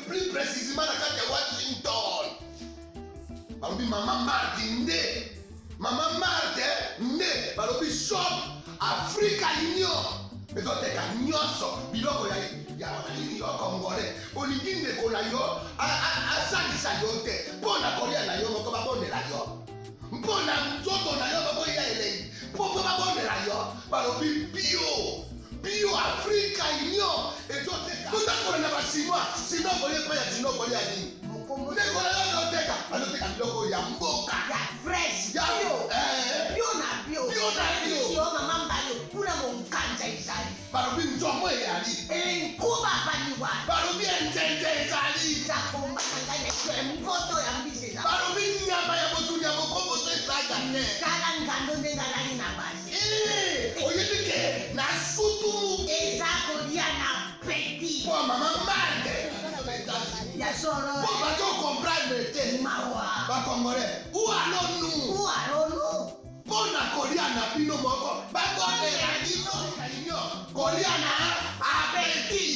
Plus précisément dans la Washington. Maman Martin Maman Martin ne shop Africa Union. Mais quand tu as nyonso, biloko ya congolais. Olingi ndeko na yo asalisa yo te. Mpona kolia na yo moko babondela yo. Mpona nzoto na yo moko ya elei. Mpo babondela yo. Balobi bio Africa Union. Ezoteka. Tutakola na basinois. Sino kolia pa ya sino kolia nini? Ndeko na yo oteka. Azoteka biloko ya mboka. Ya fresh. Bio na bio. Yo mama mbayo kuna monkanja izali. Balobi nzomo eyali. Nkuba baliwa. Balobi enjenje ezali. Zakomba kanganya kwe mvoto ya mbise za. Balobi nyama ya botu ya mokombo to ezaga ne. Kala ngando ndengalani na basi. Oyedike na sutu. Ezako dia na peti. Kwa mama mande. Ya soro. Kwa bato comprendre te. Mawa. Ba congolais. Où allons-nous? Pona kolia na pino moko. Ba konde ya nino. Kolia na apeti.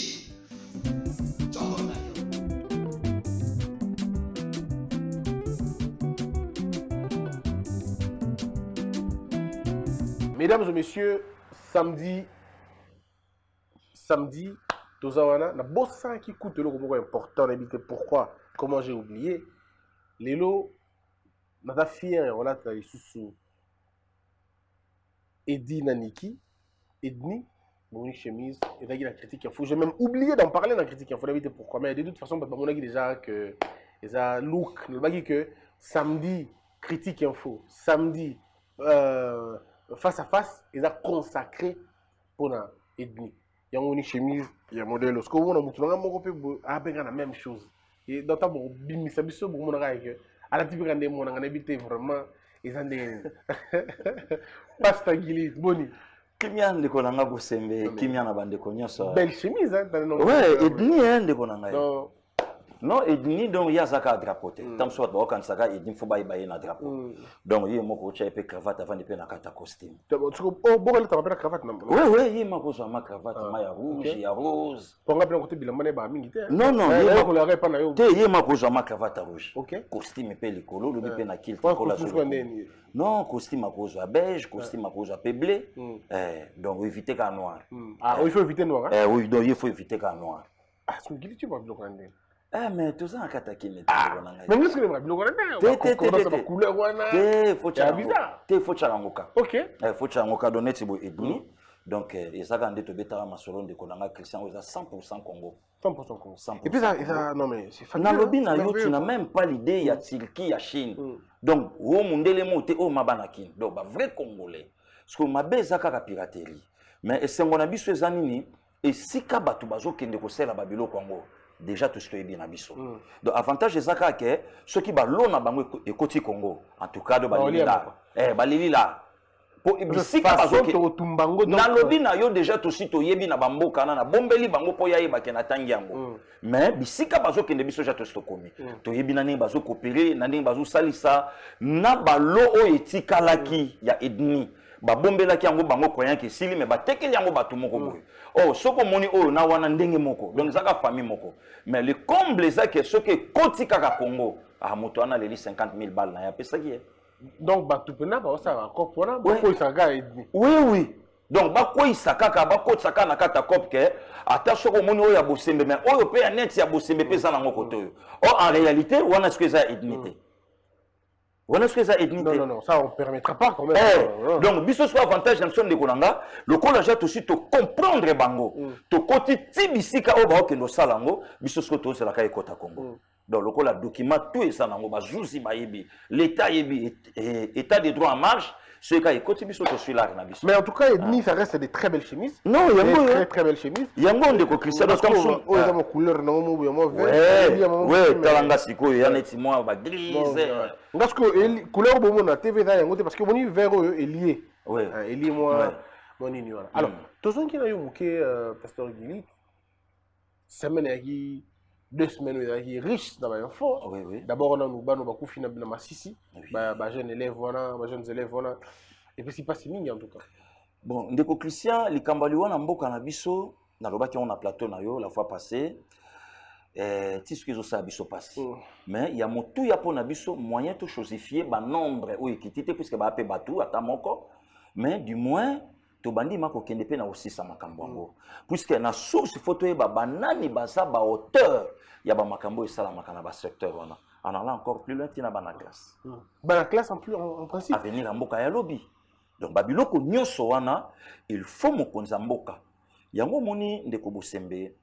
Mesdames et messieurs, samedi, Tozawana, na bossa qui coûte le mot important, pourquoi, comment j'ai oublié. Lelo, nata fier, on a taillé sous Edi Naniki, Edni, mon chemise, et là, il y a la critique info. J'ai même oublié d'en parler dans la critique info, pourquoi, mais de toute façon, on a déjà que, ils ont look, le bagage que samedi, critique info, samedi, face à face, ils ont consacré pour la Edni. Il y a une chemise, il y a un modèle. Ce qu'on a la même chose. Et dans ta bim, ça biso pour mon raï. À la type grande mon a habité vraiment. Ils ont des pasta gili boni. Kimia ndeko nanga bosembe, kimia na bande konyoso. Belle chemise hein. Ouais, Edni hein ndeko nanga. Non. Non, Edni donc il y a zaka drapeau te. Tam soit ba kan saka Edni faut bailler bailler na drapeau. Donc il moko cha epé cravate avant de pe na kata costume. Oh bon elle t'a pas la cravate non. Ouais, il mako so ma cravate ma ya rouge, ya rose. Pour nga bien côté bilamane ba mingi te. Non, il mako la repa na yo. Te il mako so ma cravate rouge. OK. Costume pe likolo, le pe na kilt kola. Non, costume à cause à beige, costume à cause à blé. Donc éviter qu'à noir. Ah, il faut éviter noir hein. Oui, donc il faut éviter qu'à noir. Ah, ce que tu vas bien comprendre. Mais tout ça en cataki mais mais qu'est-ce que tu vas bien couleur wana faut chalangoka. OK. Faut chalangoka donner tibo edni. Donc ça quand de beta masolon de konanga Christian aux 100% Congo. 100% Congo. Et puis ça non mais c'est facile. Na lobi na yo tu n'as même pas l'idée ya Turquie ya Chine. Donc o mundele moté o mabanakin. Donc ba vrai congolais. Parce que mabeza kaka piraterie. Mais esengona biso ezanini et sika batu bazo kende ko sela babilo Congo. Déjà tout ce qui est bien abisso. Donc avantage c'est ça que ceux qui balona bango et côté Congo en tout cas de balila balila pour bisika bazoke na lobi na yo déjà tout sito yebi na bamboka na bombeli bango po yaye bakena tangi yango mais bisika bazoke nde biso ja to stokomi to yebi na ne bazo coopérer na ne bazo salisa na balo o etikalaki ya Edni ba bombela ki yango bango koyan ke sili mais ba tekeli yango batu moko boye oh soko moni oyo na wana ndenge moko donc zaka famille moko mais le comble ça que ce que koti kaka Congo ah moto ana leli 50 000 balles na ya pesa ki donc batu pena ba ça encore pour na ba ko isaka Edni oui donc ba ko isaka ka ba ko tsaka na kata cop ke ata soko moni oyo ya bosembe mais oyo pe ya net ya bosembe pesa na ngoko to en réalité wana ce que ça Ednité. Voilà ce que ça ethnie. Non, ça on permettra pas quand même. Donc, biso soit avantage dans son de Konanga, le collège aussi te comprendre bango. To koti tibisika o ba okendo salango, biso soit to c'est la kai kota Congo. Donc le collège document tout et ça nango bazuzi ba yebi, l'état yebi état de droit en marche. Ce cas est côté biso to suis là na biso. Mais en tout cas, Edni ça reste des très belles chemises. Non, il y a très belles chemises. Yango ndeko Christian dans son oh ils ont couleur non mo mo vert. Ouais, talanga siko ya neti moi ba grise. Parce que couleur bon na TV ça yango parce que boni vert est lié. Ouais. Est lié moi mon ignorant. Alors, tozon ki na yo muke pasteur Gili. Semaine yaki 2 semaines yaki riche dans l'info. Oui. D'abord on a nous bano ba kufina na masisi. Ba jeunes élèves voilà, ba jeunes élèves voilà. Et puis c'est pas si mingi en tout cas. Bon, ndeko Christian likambali wana mboka na biso nalobaki on a plateau na yo la fois passée ti ce que ça biso passé mais il y a motu ya pona biso moyen to chosifier ba nombre o ekitité puisque ba pe batu ata moko mais du moins to bandi mako kende pe na aussi sa makambo ngo puisque na source photo e ba banani baza ba auteur ya ba makambo esala makana ba secteur wana en allant encore plus loin tina ba na classe la classe en principe avenir ya mboka ya lobby donc babiloko nyonso wana il faut mokonza mboka yango moni ndeko Bosembe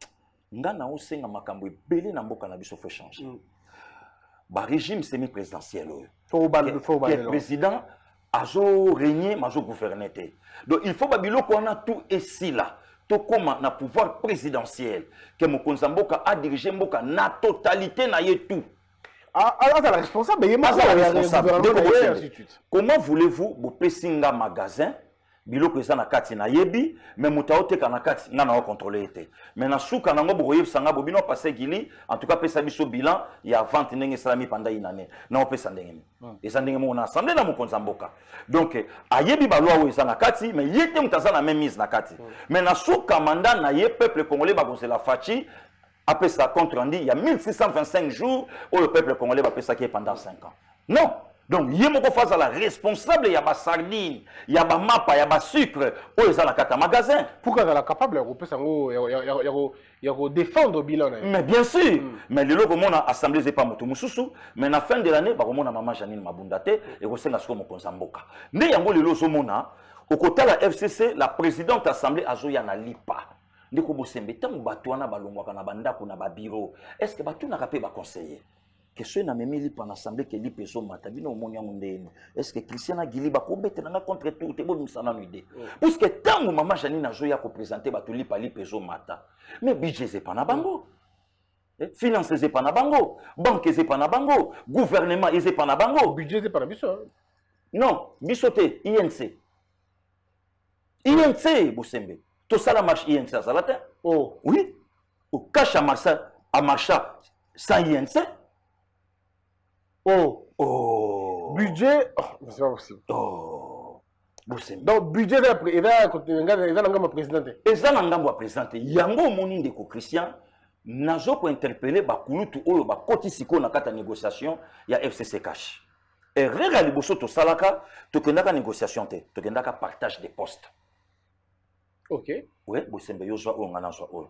nga na osenga makambo ebele na mboka na biso faut changer ba régime semi présidentiel le président azo régner mazo gouverner te donc il faut babiloko wana tout ici là to koma na pouvoir présidentiel que mokonza mboka a diriger mboka na totalité na ye tout. Alors, c'est la responsable. Comment voulez-vous vous placer un magasin, biloko eza na kati na yebi, mais mutaote kana kati nga na contrôler été. Mais na souka nango boye sanga bobino passé gili, en tout cas pesa biso bilan, il y a 20 ndenge salami pendant une année. Na opesa ndenge. Et ça ndenge mo na assemblée na mokonza mboka. Donc ayebi ba loi eza na kati, mais yete mutaza na même mise na kati. Mais na souka mandat na ye peuple congolais ba la fachi. Après ça, compte rendu, il y a 1625 jours où le peuple congolais va passer pendant 5 ans. Non. Donc, il y a mon face à la responsable, il y a des sardines, il y a des mapas, il y a des sucre, où ils ont la carte à magasin. Pourquoi ils sont capables de défendre le bilan? Mais bien sûr. Mais le logo, mon assemblée, c'est pas mon tout mais à la fin de l'année, mon maman Janine Mabundate, et vous savez, mon konzamboka. Mais il y a le logo, au côté de la FCC, la présidente de l'assemblée, Azoya Nalipa. Ndeko Bosembe tango bato wana balongwaka na bandako na ba bureau est-ce que bato na rapé ba conseiller que ceux na memeli pendant assemblée que li peso mata bino monya ndeni est-ce que Christiana Gili ba ko betela na contre tout te bo misana no idée puisque tango mama Janine na joya ko présenter bato li pa li peso mata mais budget c'est pas na bango finance c'est pas na bango banque c'est pas na bango gouvernement c'est pas na bango budget c'est pas na biso non bisoté INC Bosembe. Tout ça, la marche INC, ça va être. Oh. Oui. Au cash à marcha sans INC. Oh. Oh. Budget. Oh, c'est pas possible. Oh. Donc, budget, il va à président. Et ça, il va présidenter. Yango moni de Christian, nazo ko interpeller ba kulutu oyo ba koti siko na kata négociation ya FCC cash. Et rega liboso to salaka, to kendaka négociation te, to kendaka partage des postes. Ok. Oui, Bosembe yozwa o ngana zwa o.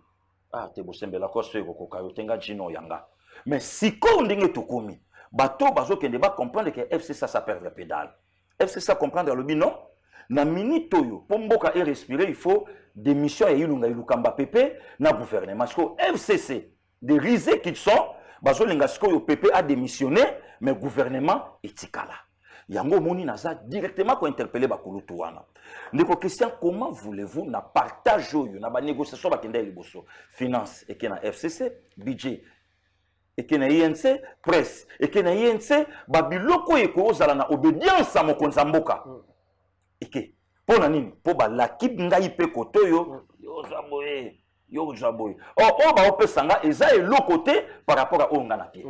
Ah, te Bosembe la koso yoko kayo tenga jino yanga. Mais si ko ndenge tokomi, bato bazo kende ba comprendre que FC ça perdre pédale. FC ça comprendre le non. Na minute oyo, pour mboka et respirer, il faut des missions et ilunga ilukamba pepe na gouvernement. Parce que FCC, des risés qu'ils sont, bazo lenga siko yo pepe a démissionné, mais gouvernement etikala. Yango moni naza directement ko interpeller bakulutu wana. Ndeko Christian, comment voulez-vous na partage oyo na ba négociation ba kende liboso finance et que na FCC budget et que na INC presse et que na INC ba biloko eko ozala na obédience à mokonza mboka. Et que pona nini po ba lakib ngai pe koto yo yo zaboye oh ba opesanga eza eloko te par rapport à onga na pied.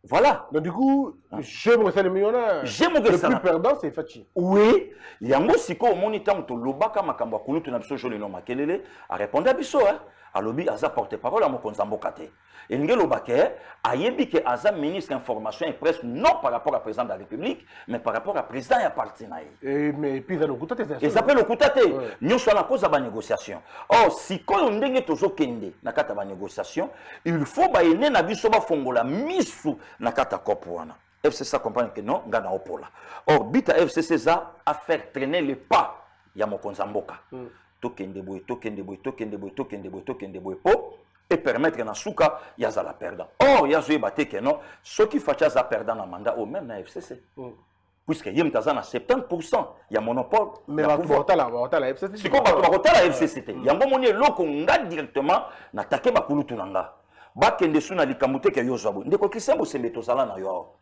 Voilà. Donc du coup, j'aime le millionnaire. Le plus perdant, c'est Fachi. Oui. Yango siko au monitant to lobaka makambo kulu to na biso joli no makelele a répondre à biso hein. A lobi aza porte-parole à mokonza mboka te. Et ngelo bake ayebi ke aza ministre information et presse non par rapport à président de la République mais par rapport à président et à parti na ye. Mais puis ça le kutate. Et ça peut le kutate. Nyoso na cause ba négociation. Or siko ndenge tozo kende na kata ba négociation, il faut ba ene na biso ba fongola misu na kata kopo wana. FCC comprend que non, ngana opola. Or bita FCC za a faire traîner les pas ya mokonza mboka. Tokende boy po et permettre na souka yaza la perdant. Or yazo ebate que non, ceux qui font ça perdant na mandat au même na FCC. Puisque yem taza na 70% ya monopole. Mais la FCC. C'est comme la FCC. Yango moni loko nga directement na take bakulutu nanga. Bakende suna likamute ke yo zwabo. Ndeko Christian Bosembe tozala na yo.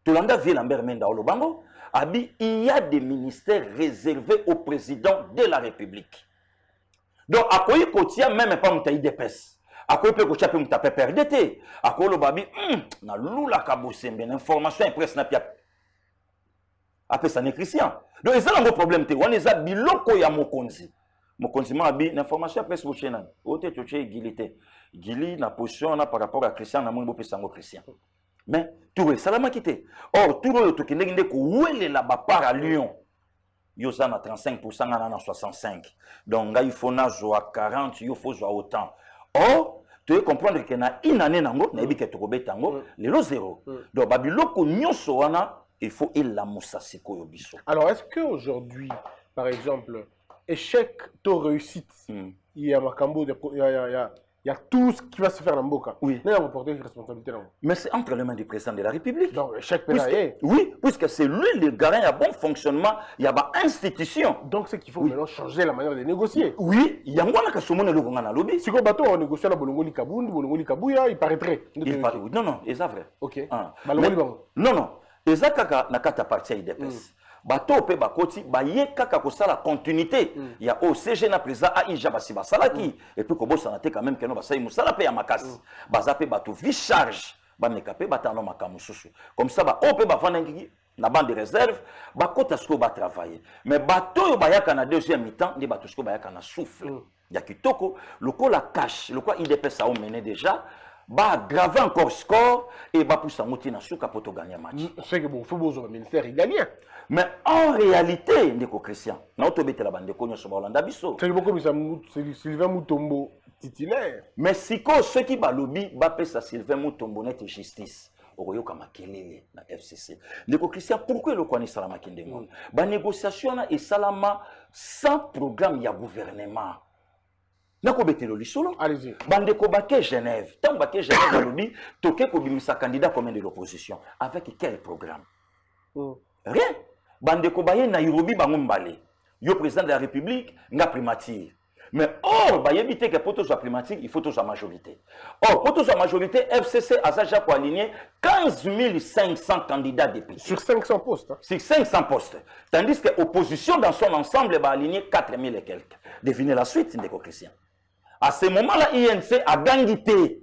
Tolanda vie Lambert Menda Olobango, abi il y a des ministères réservés au président de la République. Donc à quoi il cotia même pas mutaï d'épaisse. À quoi il peut cotia peut mutaper PRDT. À quoi le babi na lula Bosembe l'information est presse na pia. Après ça n'est Christian. Donc c'est un gros problème te. On est à biloko ya mokonzi. mokonzi abi l'information après ce chena ote toche gilité gili na position na par rapport à Christian na mbo pesango Christian mais tout salama kité or tout oyo tokende ngende ko welela ba para Lyon yo za na 35% na 65 donc nga il faut na zo à 40 yo faut zo autant or tu veux comprendre que na une année nango na ebike tokobeta ngo lelo zéro donc babiloko nyonso wana il faut elamusa sikoyo biso. Alors est-ce que aujourd'hui par exemple échec to réussite il y a makambo il y a tout ce qui va se faire dans Mboka. Oui. Mais on va porter une responsabilité là. Mais c'est entre les mains du président de la République. Donc, échec pénal. Oui, puisque c'est lui le garant, il y a bon fonctionnement, il y a une institution. Donc, c'est qu'il faut maintenant changer la manière de négocier. Oui, il y a un lobby. Si on bateau, on négocie à Bolongoli Kabound, Bolongoli Kabouya, il paraîtrait. Non, non, c'est vrai. Ok. Ah. Non, non. C'est kaka na kata parti IDPS. Bato pe bakoti ba ye kaka ko sala continuité il y a au CG na président a ija basiba salaki et puis ko bossa na te quand même que no basai musala pe ya makasi baza pe bato vi charge ba mekape batano makamususu comme ça ba o pe ba vanda ngi na bande de réserve ba kota sko ba travailler mais bato yo ba yaka na deuxième mi-temps ndi bato sko ba yaka na souffle ya kitoko lokola cash lokola IDPS a mené déjà ba aggraver encore score et ba pousser moti na suka poto gagner match. C'est que bon, faut besoin de ministère il gagne. Mais en réalité, ndeko Christian, na otobete la bande konyo so ba Holanda biso. C'est beaucoup comme ça Sylvain Mutombo titulaire. Mais siko ceux qui ba lobby ba pesa Sylvain Mutombo net justice. Okoyoka makelele na FCC. Ndeko Christian, pourquoi le kwani salama kindengo? Ba négociation na et salama sans programme ya gouvernement. Nako betelo lisolo. Allez-y. Bandeko baké Genève. Tant baké Genève lobby, toke ko bimisa candidat comme de l'opposition. Avec quel programme? Rien. Bandeko baye Nairobi bangombale. Yo président de la République, nga primature. Mais or, baye bité que pour tous soit primature, il faut tous soit majorité. Or, pour tous soit majorité, FCC a déjà aligné 15 500 candidats députés. Sur 500 postes. Hein. Sur 500 postes. Tandis que l'opposition dans son ensemble va aligner 4 000 et quelques. Devinez la suite, Ndeko Christian. À ce moment-là, INC a gangité,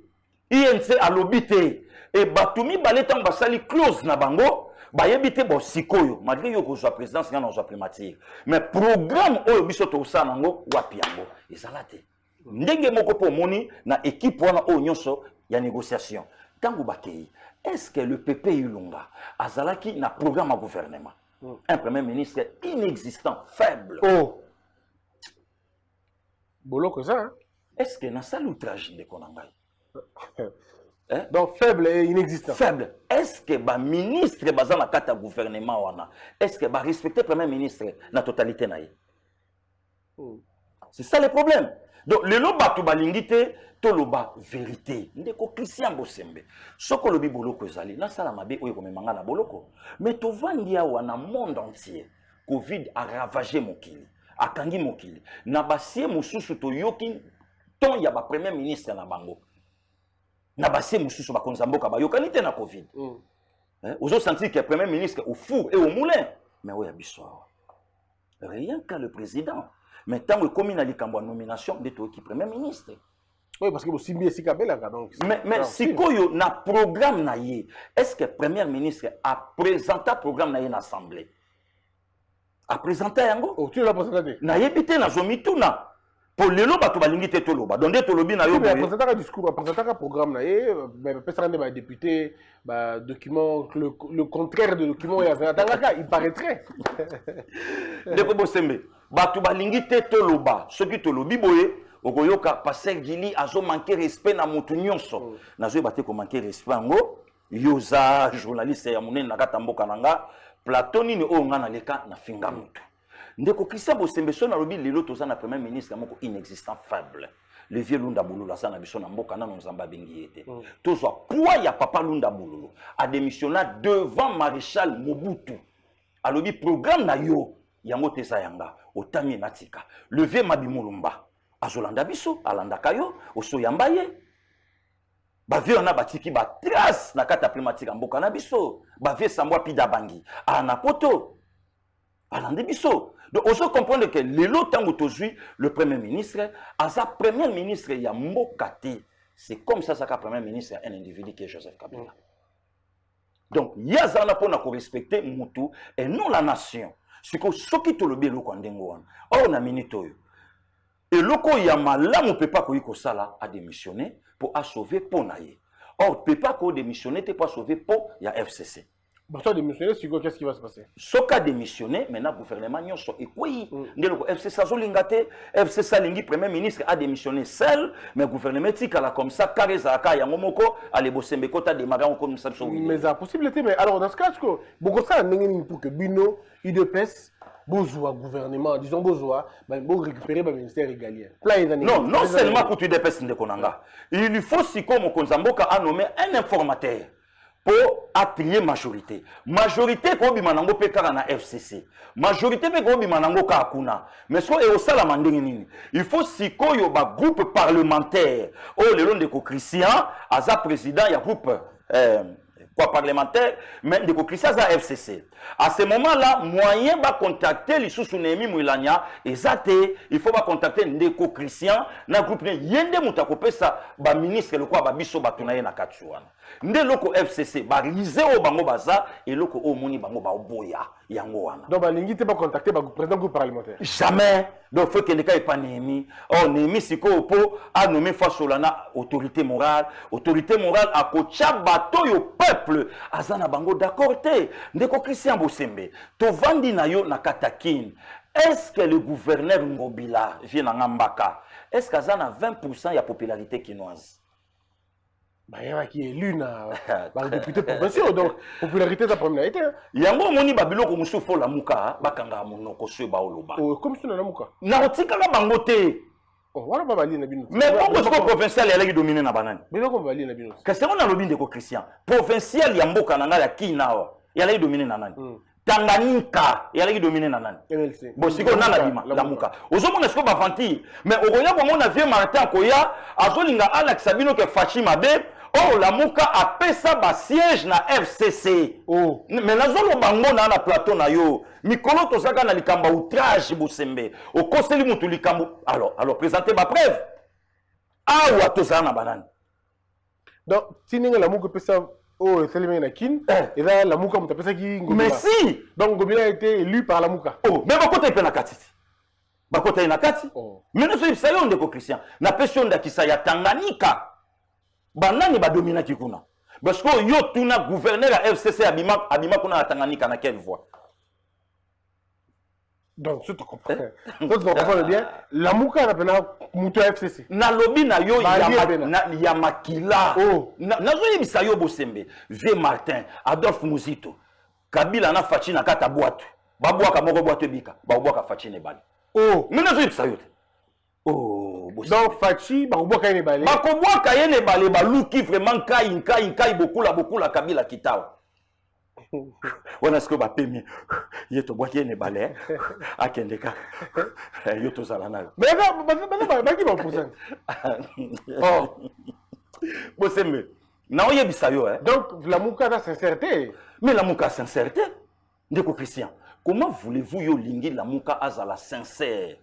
INC a lobité, et Batumi Baletan Basali close na bango, bayebite bo sikoyo, malgré yo ko soit présidence nga na soit primature. Mais programme oyo biso to sa nango wapi yango, ezalate. Ndenge moko po moni na équipe wana oyo nyonso ya négociation. Tango bakei, est-ce que le PP Ilunga azalaki na programme à gouvernement? Un premier ministre inexistant, faible. Oh. Bolo que ça, hein? Est-ce que dans ça l'outrage de Konangai? Hein? Donc faible et inexistant. Faible. Est-ce que le ministre dans la carte gouvernement wana? Est-ce que respecter le premier ministre la totalité naïe? C'est ça le problème. Donc le loba to balingite to loba vérité. Ndeko Christian Bosembe. Soko lobi boloko ezali na sala mabe oyo komemanga na boloko. Mais to vandia wana monde entier. Covid a ravagé mokili. Akangi mokili. Na basie mususu to yoki ton ya ba premier ministre na bango. Na basie mususu ba konzamboka ba yokanite na Covid. Ozo senti que le premier ministre au four et au moulin. Mais oya bisoa. Rien qu'à le président. Mais tant que comme il a likambo nomination de toi qui premier ministre. Oui, parce que vous signez si kabela donc. Mais si koyo na programme na ye, est-ce que le premier ministre a présenté le programme na ye na assemblée? A présenté yango? Oh, tu l'as présenté. Na yebité na zomituna. Pour le loba to balingi te to loba. Donc to lobi na yo. Mais présenté un discours, présenté un programme na ye, mais personne ne va député, bah document le contraire de document il y avait dans cas, il paraîtrait. Ndeko Bosembe, ba to balingi te to loba. Ce qui to lobi boye, okoyoka passer gili azo manquer respect na mutu nyonso. Na zo baté ko manquer respect ngo, yoza journaliste ya munene na kata mboka nanga, platoni ni o nga na leka na finga mutu. Ndeko Christian Bosembe so na lobi lelo toza na premier ministre moko inexistant faible. Le vieux Lunda Boulou sa na biso na mboka na nzamba bengi ete. Tozwa poids ya papa Lunda Boulou a démissionné devant maréchal Mobutu. A lobi programme na yo yango tesa yanga otami natika. Le vieux Mabimulumba azolanda biso alanda kayo oso yambaye. Ba vieux na batiki ba trace na kata primatique mboka na biso. Ba vieux Sambwa Pida Bangi ana poto alanda biso. Donc, on se comprend que le temps où le premier ministre, à sa première ministre, il y a Mokate. C'est comme ça que le premier ministre est un individu qui est Joseph Kabila. Donc, il y a ça pour respecter Moutou et non la nation. C'est que ce qui te le bien, on a minute. et loko ya malamu peut pas ko sala a démissionné pour sauver Ponaye. Or peut pas ko démissionner pour sauver Po ya FCC. Bah, toi démissionner, qu'est-ce qui va se passer? Soka démissionné, maintenant le gouvernement nyonso et quoi ndelo FCC azolingate, FCC lingi premier ministre a démissionné seul, mais gouvernement tikala comme ça kareza ka yango moko ale bosembe kota démarrer comme ça. Mais ça possibilité, mais alors dans ce cas, que beaucoup ça n'engagent pour que Bino IDPS besoin gouvernement, disons besoin, bon récupérer le ministère régalien. Non, non seulement pour tu IDPS ndekonanga. Il faut si comme Konzamboka a nommé un informateur pour attirer majorité. Majorité ko bimanango pe kaka na FCC. Majorité pe ko bimanango ka akuna. Mais so e osala mandenge nini. Il faut sikoyo ba groupe parlementaire. Oh le long de ko Christian, aza président ya groupe quoi parlementaire, mais de ko Christian aza FCC. À ce moment-là, moyen va contacter les sous-sounemi Mouilania et Zate, il faut pas contacter Ndeko Christian na groupe ne yende mutako pesa ba ministre le quoi ba biso batunaye na katsuana. Nde loko FCC ba lisé au bango baza et loko au moni bango ba oboya yango wana. Donc ba lingi te pas contacter ba président groupe parlementaire. Jamais. Donc faut que ne kai pas Némi. Oh Némi siko po a nommé Fasolana autorité morale a kocha bato yo peuple azana bango d'accord te. Ndeko Christian Bosembe, to vandi na yo na Katakin. Est-ce que le gouverneur Ngobila vient na Mbaka? Est-ce qu'il y a 20% de la popularité quinoise? Bah, il y a qui est élu na député provincial, donc popularité de la première été. Il y a un moment où Babilo comme sous la muka, bakanga monoko sur baoloba. Oh, comme si on a la muka. Na otika la bangote. Oh, voilà pas bali na bino. Mais pourquoi est-ce que provincial est dominé na banane? Mais non comme bali na bino. Qu'est-ce qu'on a lobby de Christian? Provincial ya mboka na ya kinao. Ya la dominé na nani? Tanganyika ya la dominé na nani? MLC. Bon siko nana bima la muka. Ozomona siko ba fanti. Mais okoya ko mona vieux Martin koya azolinga Alex Sabino ke Fachima be. Oh, la Mouka a pesa ba siège na FCC. Oh. Mais na zolo bango na plateau na yo. Mikolo to saka na likamba outrage Bosembe. O koseli mutu likambo. Alors présenter ma preuve. Ah ou atoza na banane. Donc si ninga la Mouka pesa oh selime na kin et là la Mouka muta pesa ki Ngobila. Mais si. Donc Ngobila a été élu par la Mouka. Oh, mais bakota pe na kati. Bakota na kati. Oh. Mais nous sommes sayon de Christian. Na pession da kisaya Tanganyika. Banani ba domina kikuna. Parce que yo tuna gouverneur à FCC abima kuna Tanganyika na quelle voie? Donc tu comprends. Donc tu comprends bien. La Mouka na pena mutu FCC. Na lobby na yo ya makila. Oh. Na zo yebisa yo Bosembe. Vieux Martin, Adolphe Muzito. Kabila na fachi na kata boîte. Ba boaka moko boîte bika. Ba boaka fachi ne bali. Oh. Mais na zo yebisa yo. Oh, donc Fachi, Bakoboka yene balé. Bakoboka yene balé, baluki vraiment kai beaucoup la Kabila kitao. On a ce que bapemi. Yeto boîte yene balé. Akendeka. Yoto zalana. Mais bah qui va pour ça? Oh. Bosembe. Na oyebisa yo hein. Donc la Mouka a sincérité. Mais la Mouka sincérité. Ndeko Christian. Comment voulez-vous yo lingi la Mouka azala sincère?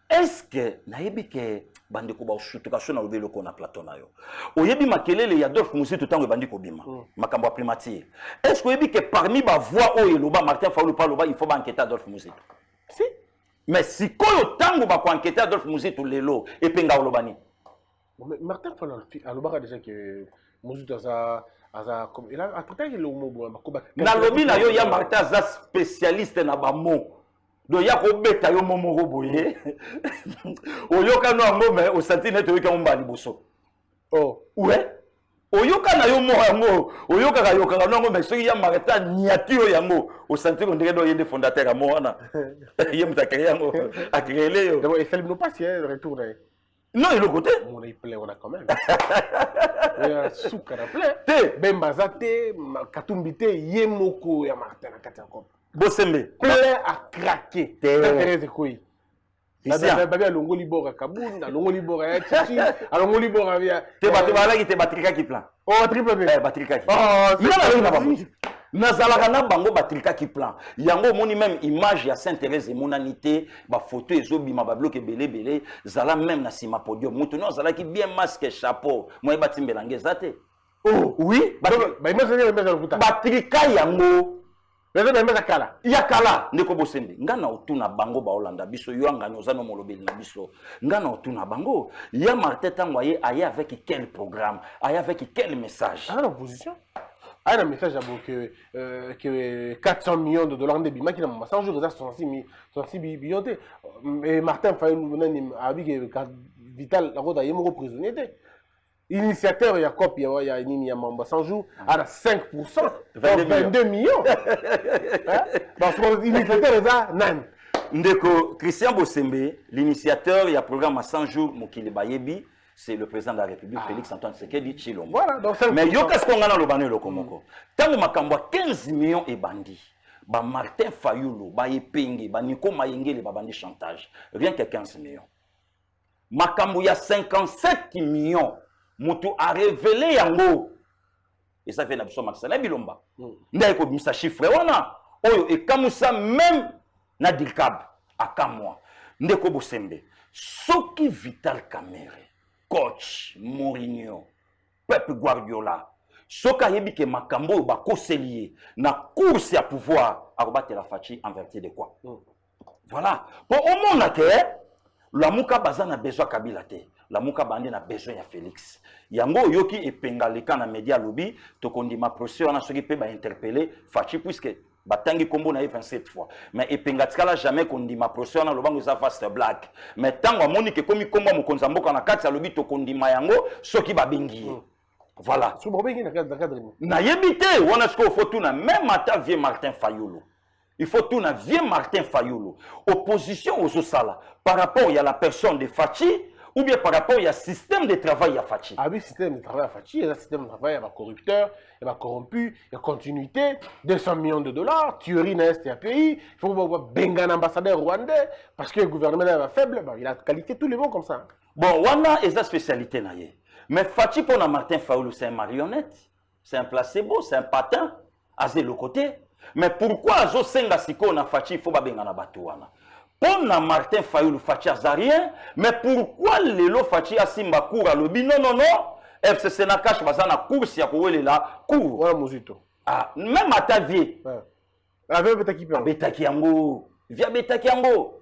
Est-ce que nayebi ke bandeko ba osutukation na obelo ko na plateau na yo oyebi makelele ya Adolphe Muzito tango bandiko bima makambo primature est-ce que oyebi ke parmi ba voix o eloba Martin Fayulu pa loba il faut ba enquêter Adolphe Muzito si mais si koyo tango ba ko enquêter Adolphe Muzito lelo et penga olobani Martin Fayulu aloba déjà que Muzito aza comme il a traité le mot ba na lobi na yo ya Martin za spécialiste na ba mot. Donc, il y a un bêta yo momo roboye. Oyoka no ango mais au sentine to yoka mbali boso. Oh, ouais. Oyoka na yo mo ango, oyoka ka yoka no ango mais so ya mareta niatio yango au sentine ndenge do yende fondateur amo wana. Ye mutakere yango akrele yo. D'abord, il fait le pas si le retour là. Non, il est côté. On est plein on a quand même. Il y a souka na plein. Te Bembazate, Katumbite, Yemoko ya Martin na kati encore. Bosembe. Plein à craquer. Thérèse Koui. Babi a longo libora Kaboun, a longo libora ya Chichi, a longo libora via. Te batrika qui plan. Oh, triple B. Batrika qui. Oh, nazalaka na bango batrika qui plan. Yango moni même image ya Sainte-Thérèse monanité, ba photo ezobima ba bloc belé zala même na sima podium. Mutu no zala ki bien masque chapeau. Moi batimbelange zate. Oh, oui. Bah image le message batrika yango. Mais ça même kala. Ya kala ndeko bosembe. Ngana otuna bango ba Olanda biso yo ngana ozano molobeli na biso. Ngana otuna bango. Ya Martin Tango aye avec quel programme, aye avec quel message. Ah l'opposition. Ah un message à que 400 millions de dollars de bima qui n'a pas 100 jours ça 66 millions. Et Martin Fayulu a dit que Vital la route a yemo prisonnier. Initiateur Jacob il y a une mamba 100 jours à 5% 22 millions. Parce que l'initiateur est là nan. Ndeko Christian Bosembe, l'initiateur il y a programme à 100 jours Mokili Bayebi, c'est le président de la République Félix Antoine Tshisekedi Tshilombo. Voilà donc mais yo qu'est-ce qu'on a dans le banner le komoko. Tango makambo 15 millions et bandi. Ba Martin Fayulu, ba Epenge, ba Nico Mayengele ba bandi chantage. Rien que 15 millions. Makambo ya 57 millions. Mutu a révélé yango. Et ça fait na biso Maxana Bilomba. Ndai ko bimisa chiffre wana. Oyo e kamusa même na Dilkab akamwa. Ndeko Bosembe. Soki Vital Kamerhe, coach Mourinho, Pep Guardiola. Soka yebi ke makambo ba koselier na course à pouvoir arobattre la fachi en vertu de quoi. Voilà. Pour au monde que la muka bazana besoin Kabila te. La muka bande na besoin ya Félix. Yango yoki e pengaleka na media lobby to kondima procès wana soki pe ba interpeller fachi puisque batangi kombo na 27 fois. Mais e pengatikala jamais kondima procès wana lobango za fast black. Mais tango amoni ke komi kombo mokonza mboka na kati ya lobby to kondima yango soki ba bengi. Voilà. Sous problème na cadre. Na yebite wana sko faut tout na même ata vieux Martin Fayulu. Il faut tout na vieux Martin Fayulu. Opposition aux Osala par rapport à la personne de Fachi ou bien par rapport au système de travail à Fachi. Ah oui, système de travail à Fachi, il y a un système de travail, il y a corrupteur, il y a corrompu, il y a continuité, 200 millions de dollars, tuerie dans l'Est pays, il faut benga un ambassadeur rwandais, parce que le gouvernement est faible, il a qualifié tous les mots comme ça. Bon, wana est la spécialité na ye. Mais Fachi pour Martin Fayulu, c'est un marionnette, c'est un placebo, c'est un patin, à le côté. Mais pourquoi Azo Senga Siko na Fachi, il faut pas benga na batouana? Pour Martin Fayulu Fachi rien, mais pourquoi Lelo Fachi a Simba Koura Lobi? Non, non, non. FCC na cache bazana course ya kouele la cour. Voilà Mozito. Ah, même à ta vie. Avec Betaki Piango. Betaki Yango. Via Betaki Yango.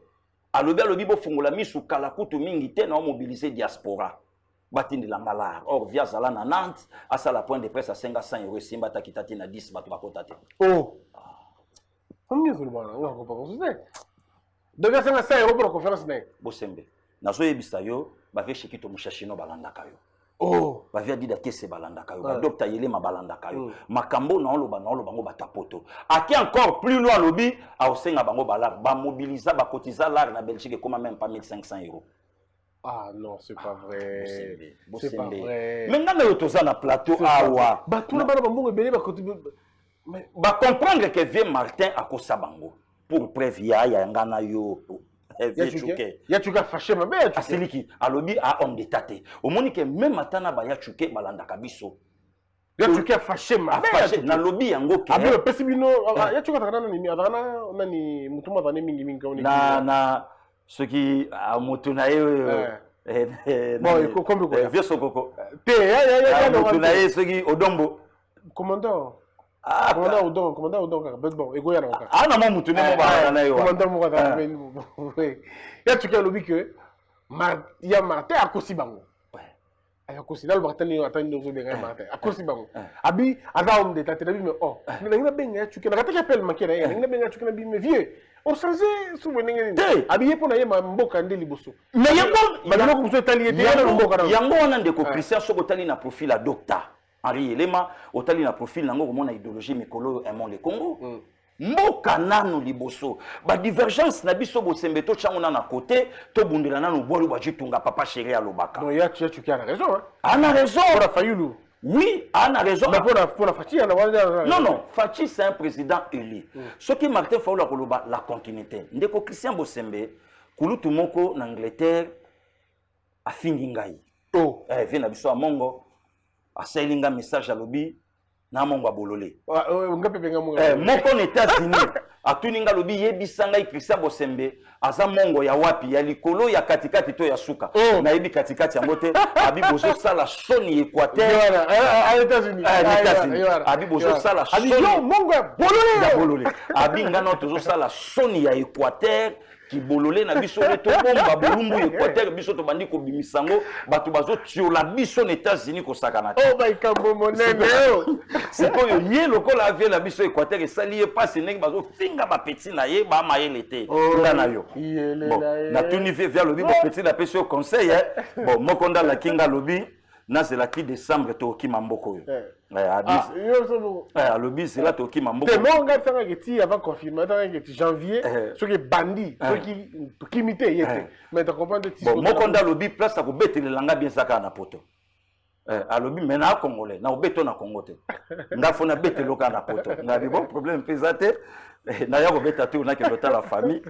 Alobi alobi bo fungola misu kalakutu mingi te na mobiliser diaspora. Batindi la malard. Or via Zala na Nantes, à ça la point de presse à 500 € Simba takitati na 10 batu bakotate. Oh. Combien vous le voyez? On va comprendre. Devient 100 € pour la conférence. Bosembe. Nazo yebisa yo, bave shikito mushashino balandaka yo. Oh. Bavia dida kese balandaka yo. Ba docteur yele ma balandaka yo. Makambo na oloba bango batapoto. Aki encore plus loin lobby, a osenga bango balar, ba mobiliser ba cotiser l'art na Belgique comme même pas 1500 €. Ah non, c'est pas vrai. C'est pas vrai. Maintenant le toza na plateau awa. Ba tout le monde ba belé ba comprendre que vieux Martin a kosa bango. Pour preuve ya ngana yo ya chuka fâché ma bête aseliki alobi a homme d'état te omoni que même atana ba ya chuke balanda kabiso ya chuka fâché ma bête na lobby yango ke abi pesi bino ya chuka takana nini adana nani mutuma tane mingi kaoni na ce qui a mutuna ye bon kombe ko vieux sokoko te ya mutuna ye ce qui odombo commandant commandant Odon bon ego ya na ka ana mo mutune mo ba na yo commandant mo ka ya chuka lobi que ya Martin akosi bango aya kosi dal Martin ni atani no de Martin akosi bango abi ada homme d'état te nabi mais oh na benga ya chuka na kata appel makira na benga chuka na bi mais vieux on change souvenir ni abi yepo na ye mboka ndeli boso mais yango ba ko so tali ete ya mboka na yango wana ndeko Christian soko tali na profil à docteur Henri Elema, otali na profil nango komona idéologie mikolo aimant le Congo. Mboka nanu liboso. Ba divergence na biso Bosembe to changona na côté, to bundela nanu bolu ba jitunga papa chéri à Lobaka. Non, tu as raison hein. On a raison. Pour la Fayulu. Oui, on a raison. Mais pour la Fachi, non, non, Fachi c'est un président élu. Ce qui Martin Fayulu a koloba la continuité. Ndeko Christian Bosembe, kulutu moko na Angleterre a fingingai. Oh, vient na biso a Mongo. Aselinga message à lobby na mongo bololé. Ngape benga mongo. Moko na États-Unis atuninga lobi yebisanga Christian Bosembe aza mongo ya wapi ya likolo ya katikati to ya suka na yebi katikati yango te abi bozo sala soni Équateur à États-Unis abi bozo sala soni mongo ya bololé abi ngana tozo sala soni ya Équateur ki bololé na biso le to bomba bolumbu Équateur biso to bandi ko bimisango batu bazo tiola biso na États-Unis ko sakana oh ba ikambo monene c'est ko yo ye lokola vie la biso Équateur et sali e passe ndenge bazo finga ba petit na ye ba mayele te ngana yo bon na tuni vers lobi bo petit la pesi au conseil bon mokonda la kinga lobi na c'est la qui décembre to ki mamboko yo lobi c'est là to ki mamboko te mo nga tanga kiti avant confinement tanga kiti janvier ce qui bandi ce qui imité yete mais tu comprends de bon mokonda lobi place ko betele langa bien saka na poto alobi mena a congolais na obeto na Congo te nga fona betelo ka na poto nga bi bon problème pesate na ya robeta te on a que la famille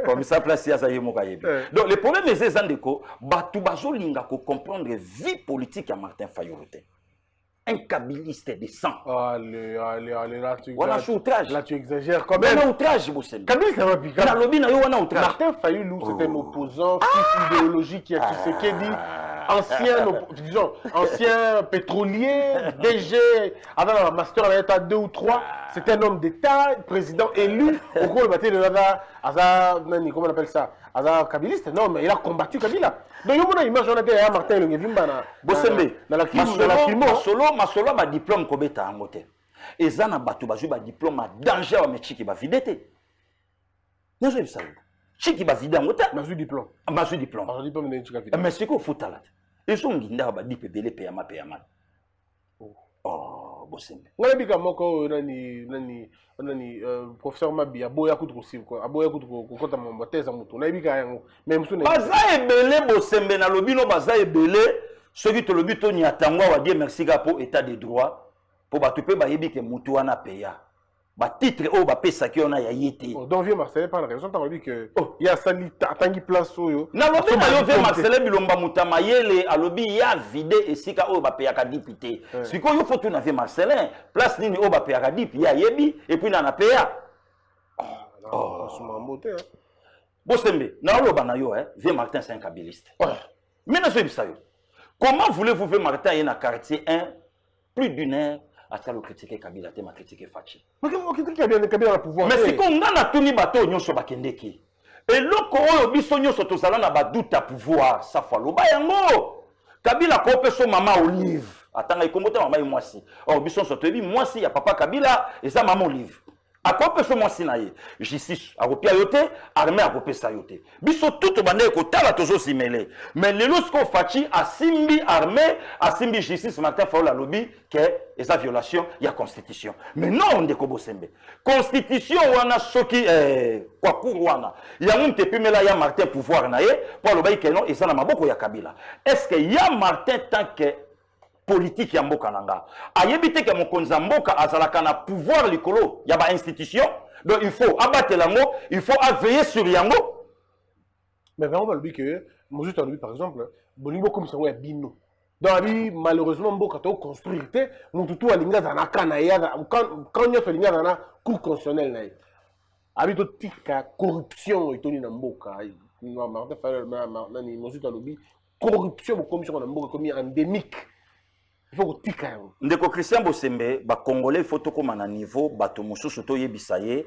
comme ça place ya saye moka yebi donc le problème c'est ça ndeko batu bazolinga ko comprendre vie politique à Martin Fayulu te un kabiliste de sang. Allez, là tu voilà, outrage. Là tu exagères quand même. On outrage, Bossem. Kabila, ça va piquer. Outrage. Martin Fayulu, c'est un opposant, fils idéologique qui a Tshisekedi, ancien pétrolier, DG, avant la master à l'état 2 ou 3, c'est un homme d'État, président élu, au cours de comment on appelle ça? Kabiliste, non, mais il a combattu Kabila. Donc, il y a une image, on a dit à Martin Lungevimba. Bosembe, Masolo, ma diplôme Kobeta en moté. Et ça, na batu bazu ba diplôme à danger à Chiki ba vidété. Nous avons ça. Chiki ba vidé en moté. Mazu diplôme. Mazu diplôme. Mazu diplôme de Chiki vidé. Mais c'est quoi fouta là? Ils sont guinda ba dipe belé payama. Oh, Bosembe. On a dit que moko nani professeur Mabi aboya kutu kusiv quoi. Aboya kutu kokota mamba teza mutu. Na bika yango. Même sous baza ebele Bosembe na lobino baza ebele. Ceux qui te le but ni atangwa wa dire merci pour état de droit pour ba tupe ba yebi ke mutu wana peya. Ba titre o ba pesa ki ona ya yete. Donc vieux Marcel par la raison t'as dit que il y a sali tangi place oyo. Na lobi na yo vieux Marcel bilomba mutama yele alobi ya vide esika o ba peya ka député. Siko yo faut tout na vieux Marcelin place nini o ba peya ka député ya yebi et puis na peya. Oh, c'est mon beauté hein. Bosembe, na loba na yo vieux Martin c'est un kabiliste. Mais na so bisayo. Comment voulez-vous faire Martin dans le quartier 1 plus d'une heure à ce que critiquer Kabila te ma critiquer Fachi? Mais qui Kabila le pouvoir? Mais c'est qu'on a na tuni bateau nyonso bakendeki. Et loko oyo biso nyonso tozala na baduta pouvoir ça fa loba yango. Kabila ko peso mama Olive. Atanga ikomota mama mwasi. Oh biso so tobi mwasi ya papa Kabila et ça maman Olive. A quoi peut moi sinaye justice a copia yote armée a copia sa yote biso tout bande ko tala tozo simele mais le lorsqu'on fachi a simbi armée a simbi justice Martin Fayulu lobby que esa violation ya constitution mais non de ko Bosembe constitution wana soki kwa kurwana ya munte pimela ya Martin pouvoir na ye pour lobai que non esa na maboko ya Kabila est-ce que ya Martin tant que politique ya mboka nanga ayebite ke mokonza mboka azalaka na pouvoir likolo ya ba institution donc il faut abattre lango il faut veiller sur yango mais vraiment le que moi juste lui par exemple bolingo comme ça ouais bino donc lui malheureusement mboka to construire te mututu alinga za kana ya quand nyo felinga na cour constitutionnel na abi to tika corruption itoni na mboka no Martin Fayulu nani moi juste lui corruption commission na mboka comme endémique. Il faut que tu ndeko Christian Bosembe ba congolais faut to comme na niveau bato mususu to yebisaye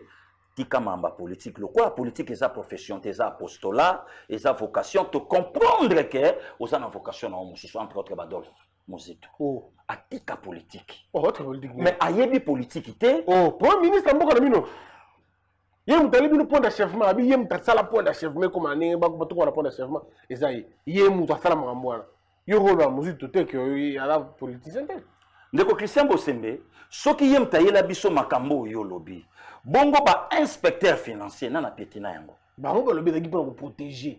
tika mamba politique le quoi politique eza profession eza apostolat eza vocation to comprendre que aux en vocation na mususu entre autres Badolphe Mozito atika politique mais ayebi politique te premier ministre mboka na mino yem tali bino point d'achèvement abi yem tatsala point d'achèvement comme ané ba ko to ko point d'achèvement eza yem tatsala makambo Yoroba Mozito te que ya la politicien te ndeko Christian Bosembe soki yem tayela biso makambo yo lobi bongo ba inspecteur financier na petina yango ba ngo lobi za pour protéger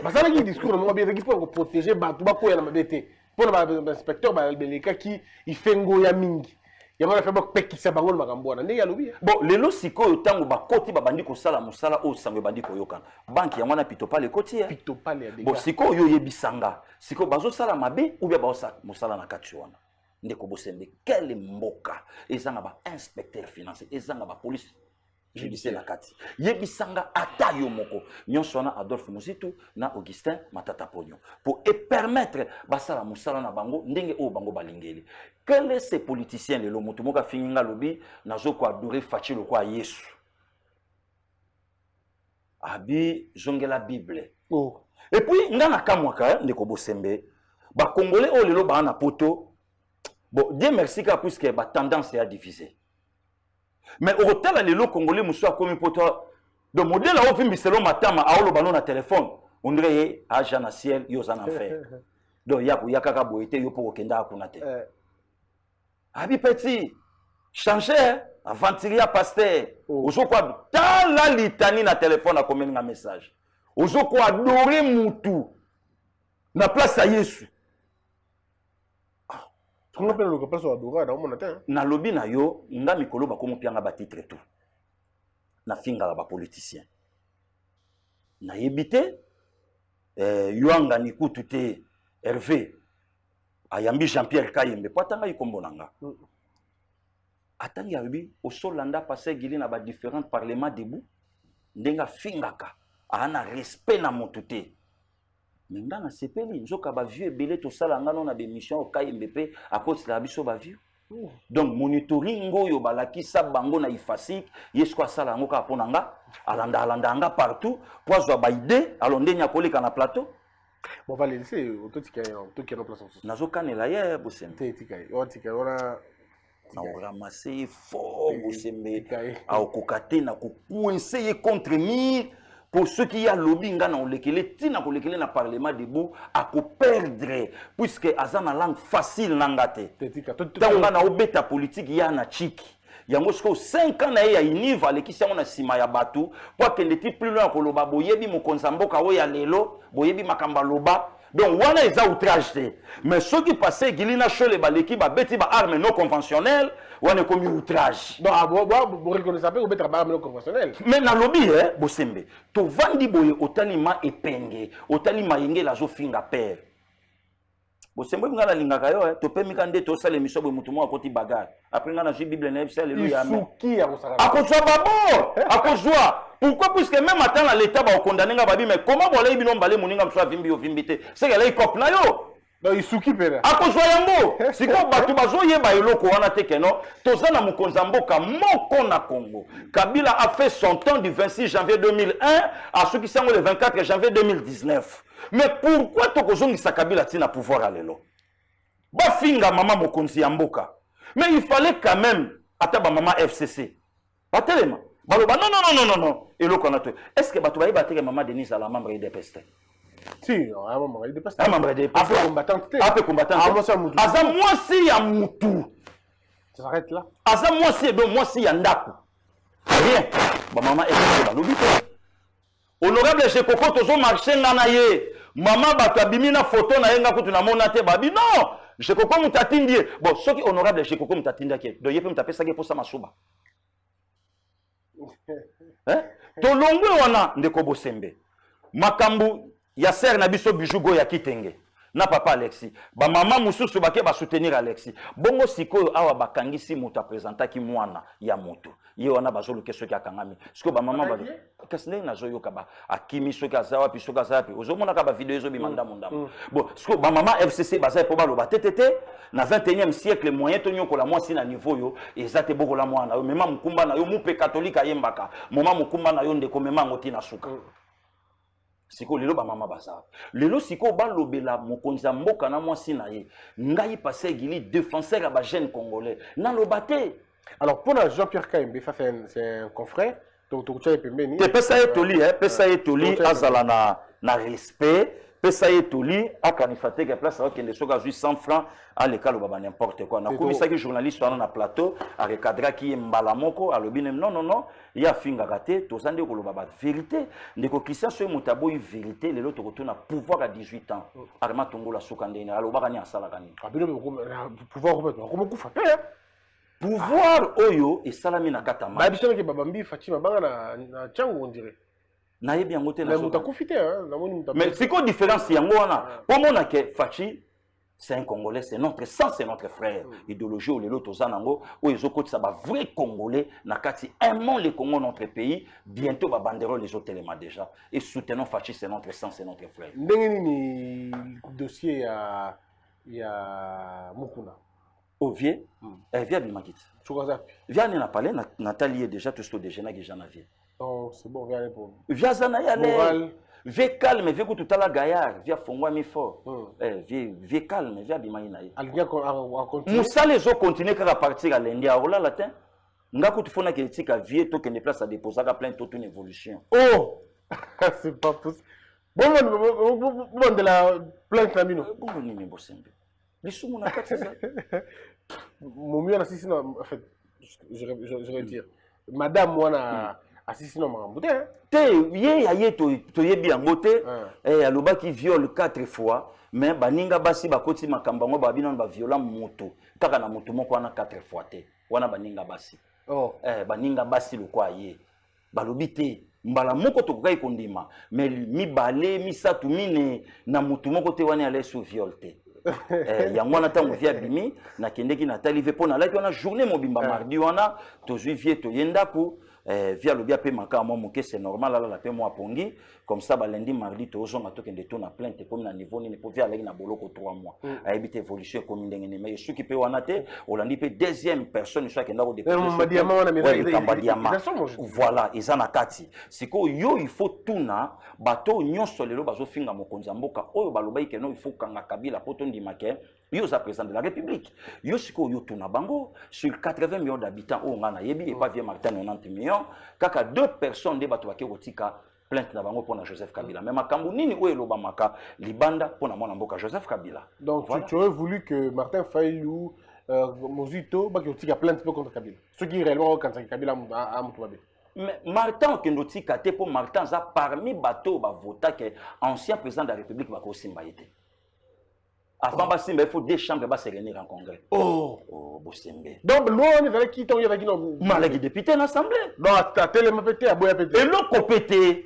ba sala ki discours mo ba za pour protéger ba tu ba ko ya na mabete pour ba inspecteur ba beleka ki ifengo ya mingi ya mala fa ba pekisa bango makambo na ndenge ya lobi bon lelo sikoyo tango ba koti ba bandi ko sala musala o sango bandi ko yoka banki ya mwana pitopale koti pitopale ya bon sikoyo yebisanga siko bazo sala mabe ou bien bazo musala na kati wana ndeko Bosembe quel mboka ezanga ba inspecteur financier ezanga ba police judiciaire na kati yebisanga ata yo moko nyonso wana Adolphe Muzitu na Augustin Matata Ponyo pour permettre basala musala na bango ndenge o bango balingeli. Quel est ces politiciens lelo moto moka finginga lobi nazo ko adorer Fachi lo kwa Yesu abi zongela Bible. Oh. Et puis ngana kamwaka ndeko Bosembe ba congolais o lelo ba na poto bon Dieu merci ka puisque ba tendance est à diviser. Mais au hôtel les congolais muso comme poto de modèle au film selon matama a olo ballon na téléphone on dirait agent na ciel yo za enfer. Donc ya kaka boité yo pour kenda akuna te. Abi petit changer aventurier pasteur ozo quoi dans la litanie na téléphone a communiquer un message. Ozo quoi adorer mutu na place à Yesu. On appelle le place à adorer dans mon atteint. Na lobby na yo nga mikolo ba komo pianga ba titre tout. Na finga ba politicien. Na yebite yoanga ni kutute Hervé ayambi Jean-Pierre Kayembe potanga yikombo nanga. Atangi yabi au solanda passé gili na ba différents parlements debout ndenga fingaka ana respect na motute. Menga na sepeli nzoka ba vieux belé to sala ngano na démission au KMBP à cause de la biso ba vieux. Donc monitoring oyo balaki sa bango na ifasik yesko sala ngo ka ponanga alanda nga partout pozo ba idée alonde nya koleka na plateau. Bon va les laisser autotika to en place en sous. Nazo kanela ye Bosembe. Otika on a na ramasser fort Bosembe a okokate na ko coincer contre mur. Pour ceux qui y a lobby nga na olekele tina ko lekele na parlement debout a ko perdre puisque azana langue facile nangate tanga na obeta politique ya na chiki yango sko 5 ans na ya univ alekisi yango na sima ya batu pour que ndeti plus loin ko loba boyebi mokonza mboka o ya lelo boyebi makamba loba. Donc wana eza outrage te mais ceux qui passaient gilina chole baleki ba beti ba arme non conventionnelle wana komi outrage. Non bo reconnaître pas obeta ba arme non conventionnelle. Mais na lobby Bosembe to vandi boye otalima epenge otalima yenge la zo finga père Bosembe ngala lingaka yo to pe mikande to sala émission bo mutumo akoti bagarre après ngana ji bible na ebisa alléluia amen Isuki akosaka akozwa babo akozwa. Pourquoi? Puisque même attends l'état va condamner Babi, mais comment vous allez bien moninga mswa vimbi ovimbite? C'est qu'elle est cop na yo. Non isuki pera. Akozwa yango. Si ko batu bazo yeba eloko wana teke no, tozana mukonza mboka moko na Congo. Kabila a fait son temps du 26 janvier 2001 à ceux qui sont le 24 janvier 2019. Mais pourquoi tokozongisa Kabila tina pouvoir à lelo? Ba finga mama mokonzi ya mboka. Mais il fallait quand même ataba mama FCC. Pas tellement. Baloba non. Et le connaît. Est-ce que Batoubaï battre maman Denise à la membre des pestes? Si, maman des pestes. Un membre des pestes. Après combattante. Après combattante. Aza moi si ya mutu. Ça s'arrête là. Aza moi si donc moi si ya ndaku. Rien. Ba maman est là l'obité. Honorable chez Coco tozo marché ngana ye. Maman batabimi na photo na yenga kutu na monate babi non. Chez Coco mutatindi. Bon, ce qui honorable chez Coco mutatinda ke. Do yepe mutapesa ke pour ça masuba. Tolongwe wana ndeko Bosembe makambu ya ser na biso bijugo ya kitenge na papa Alexis ba mama mususu bake ba soutenir Alexis bongo sikoyo awa bakangisi mutu apresentaki mwana ya mutu ye wana bazolo keso ki akangami siko ba mama ba kasne na zoyo kaba akimi soki azawa pi soki azawa pi ozomona ka ba video ezo bimanda mondamo bon siko ba mama FCC baza po balo ba tetete na 21e siècle moyen to nyoko la mwasi na niveau yo ezate boko la mwana yo mema mukumba na yo mupe katolika yembaka moma mukumba na yo ndeko mema ngoti na suka siko lelo ba mama baza lelo siko ba lobela mokonza mboka na mwasi na ye ngai passé gili défenseur à ba jeune congolais na lobate. Alors pour Jean-Pierre Kayembe ça c'est un confrère donc tu as pembeni te pesa etoli pesa etoli azala na respect pesa etoli akanifate que place à kende soka 100 francs à l'école baba n'importe quoi na komisa ki journaliste wana na plateau a recadrer ki mbala moko alobi non ya finga kate to sande ko loba ba vérité ndeko Christian so mutabo vérité lelo to kotuna pouvoir à 18 ans arma tongola soka ndeni aloba kani asala kani abino pouvoir comment kufa pouvoir oyo et salami na katama ba biso ke babambi Fatima banga na chango on dirait na yebi yango te na mutakufite hein na moni mutabon mais c'est quoi différence yango wana pomona ke Fachi c'est un Congolais, c'est notre sang, c'est notre frère. Idéologie ou les autres Zanango, où ils ont ça va vrai Congolais, nakati aimons les Congo notre pays, bientôt va banderole les autres éléments déjà et soutenons Fachi, c'est notre sang, c'est notre frère. Ndengeni dossier ya Mukuna. Au vieux, via Bimakit. Chokazapi. Via n'a parlé, Nathalie est déjà tout ce que déjà n'a jamais. Non, c'est bon, viens pour. Via Zanaïa, moral. Viens calme, viens tout à la gaillard, viens Fongwa mi fort. Viens calme, viens Bimaïna. Alvia a continué. Moussa les autres continuent à partir à l'India. Oh là, latin. Nga kutu fona critique à vieux to que ne place à déposer à plein toute une évolution. Oh, c'est pas possible. Bon, de la plainte Namino. Bon, ni me bosembe. Les sous mon attaque c'est ça. Mon mieux assisté en fait, je retire. Madame moi na assisté non mambouté. Te yé to yé bien beauté. Aloba qui viole 4 fois. Mais baninga basi bakoti makamba ngo babina ba violent moto. Kaka na moto moko wana 4 fois te. Wana baninga basi. Oh. Baninga basi le kwa ye. Balobi te. Mbala moko to kokai kondima. Mais mi balé mi satu mine na moto moko te wana ale sous viol te. Yango wana tango via bimi na kendeki na talive pona la wana journée mobimba mardi wana to juivier to yenda ko via le bien pe maka mo moke c'est normal là la pe mo apongi comme ça ba lundi mardi to zonga to kende to na plainte comme na niveau ni pour via la na boloko 3 mois a éviter évolution comme ndenge ne mais ceux qui peut wana te olandi pe deuxième personne soit kenda ko déposer voilà ils en akati siko yo il faut tuna bato nyonso lelo bazo finga mokonza mboka oyo baloba ikeno il faut kanga kabila poto ndimake yo za président de la République yo siko yo tuna bango sur 80 millions d'habitants o ngana yebi et pas vieux Martin 90 millions kaka 2 personnes de bato bake kotika plainte na bango pona Joseph Kabila mais makambo nini o eloba maka libanda pona mwana mboka Joseph Kabila. Donc voilà. Tu aurais voulu que Martin Fayulu Mozito bake kotika plainte contre Kabila ce qui réellement quand Kabila a mutubabe. Mais Martin Kendotika te pour Martin za parmi bateau ba vota que ancien président de la République ba ko simba été. Avant Bassimba, il faut 2 chambres pour se réunir en congrès. Oh, Bossembe. Donc, l'on est avec qui t'ont dit non. Malgré député à l'Assemblée. Non, tu as tellement pété à boya pété. Et l'autre pété.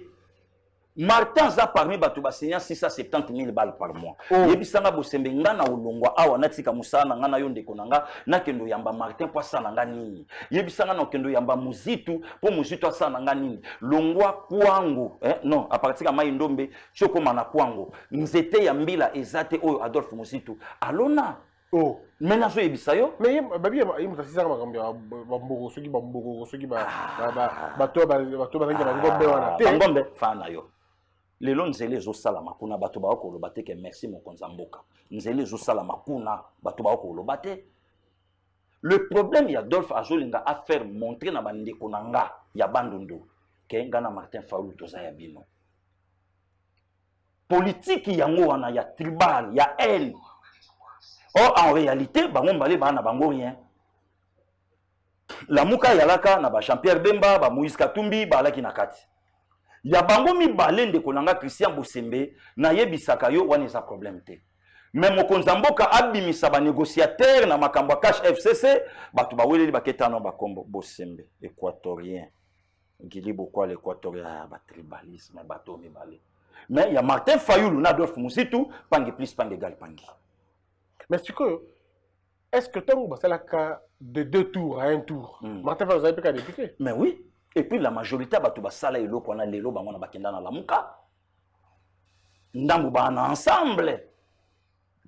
Martin za parmi Batouba Seigneur 670 000 balles par mois. Yebisanga Bossembe ngana ulongwa awa natika musana ngana yonde konanga na kendo yamba Martin po sana ngani. Yebisanga na kendo yamba Muzitu po Muzitu sana ngani. Longwa kwangu non à partir de Maïndombe choko mana kwangu. Nzete ya mbila ezate oyo Adolphe Muzitu. Alona. Oh, maintenant so yebisa yo. Mais babi il m'a sisa makambi bamboko soki bamboko soki bato ngombe wana. Ngombe fana yo. Lelo nzele zo sala makuna bato ba ko lobate ke merci mokonza mboka. Nzele zo sala makuna bato ba ko lobate. Le problème ya Adolphe Azolinga a faire montrer na bande konanga ya bandundu ke ngana Martin Fayulu toza ya bino. Politique yango wana ya tribal ya haine. Or en réalité bango mbale bana bango rien. La muka yalaka na ba Jean-Pierre Bemba ba Moïse Katumbi ba laki na kati. Ya bango mi balende kolanga Christian Bossembe na yebisaka yo wana eza problème te. Mais mokonza mboka abimisa ba négociateur na makambo cash FCC batu ba weleli baketa no bakombo Bossembe équatorien. Ngili bokwa l'équatorien ba tribalisme bato mi balé. Mais il y a Martin Fayulu na Adolphe Muzitu pangi plus pangi égal pangi. Mais est-ce que tu as le cas de 2 tours à 1 tour? Martin Fayulu, vous avez pas député? Mais oui. Et puis la majorité de sala elo ko na lelo bango na bakenda na lamuka. Ndambu bana ensemble.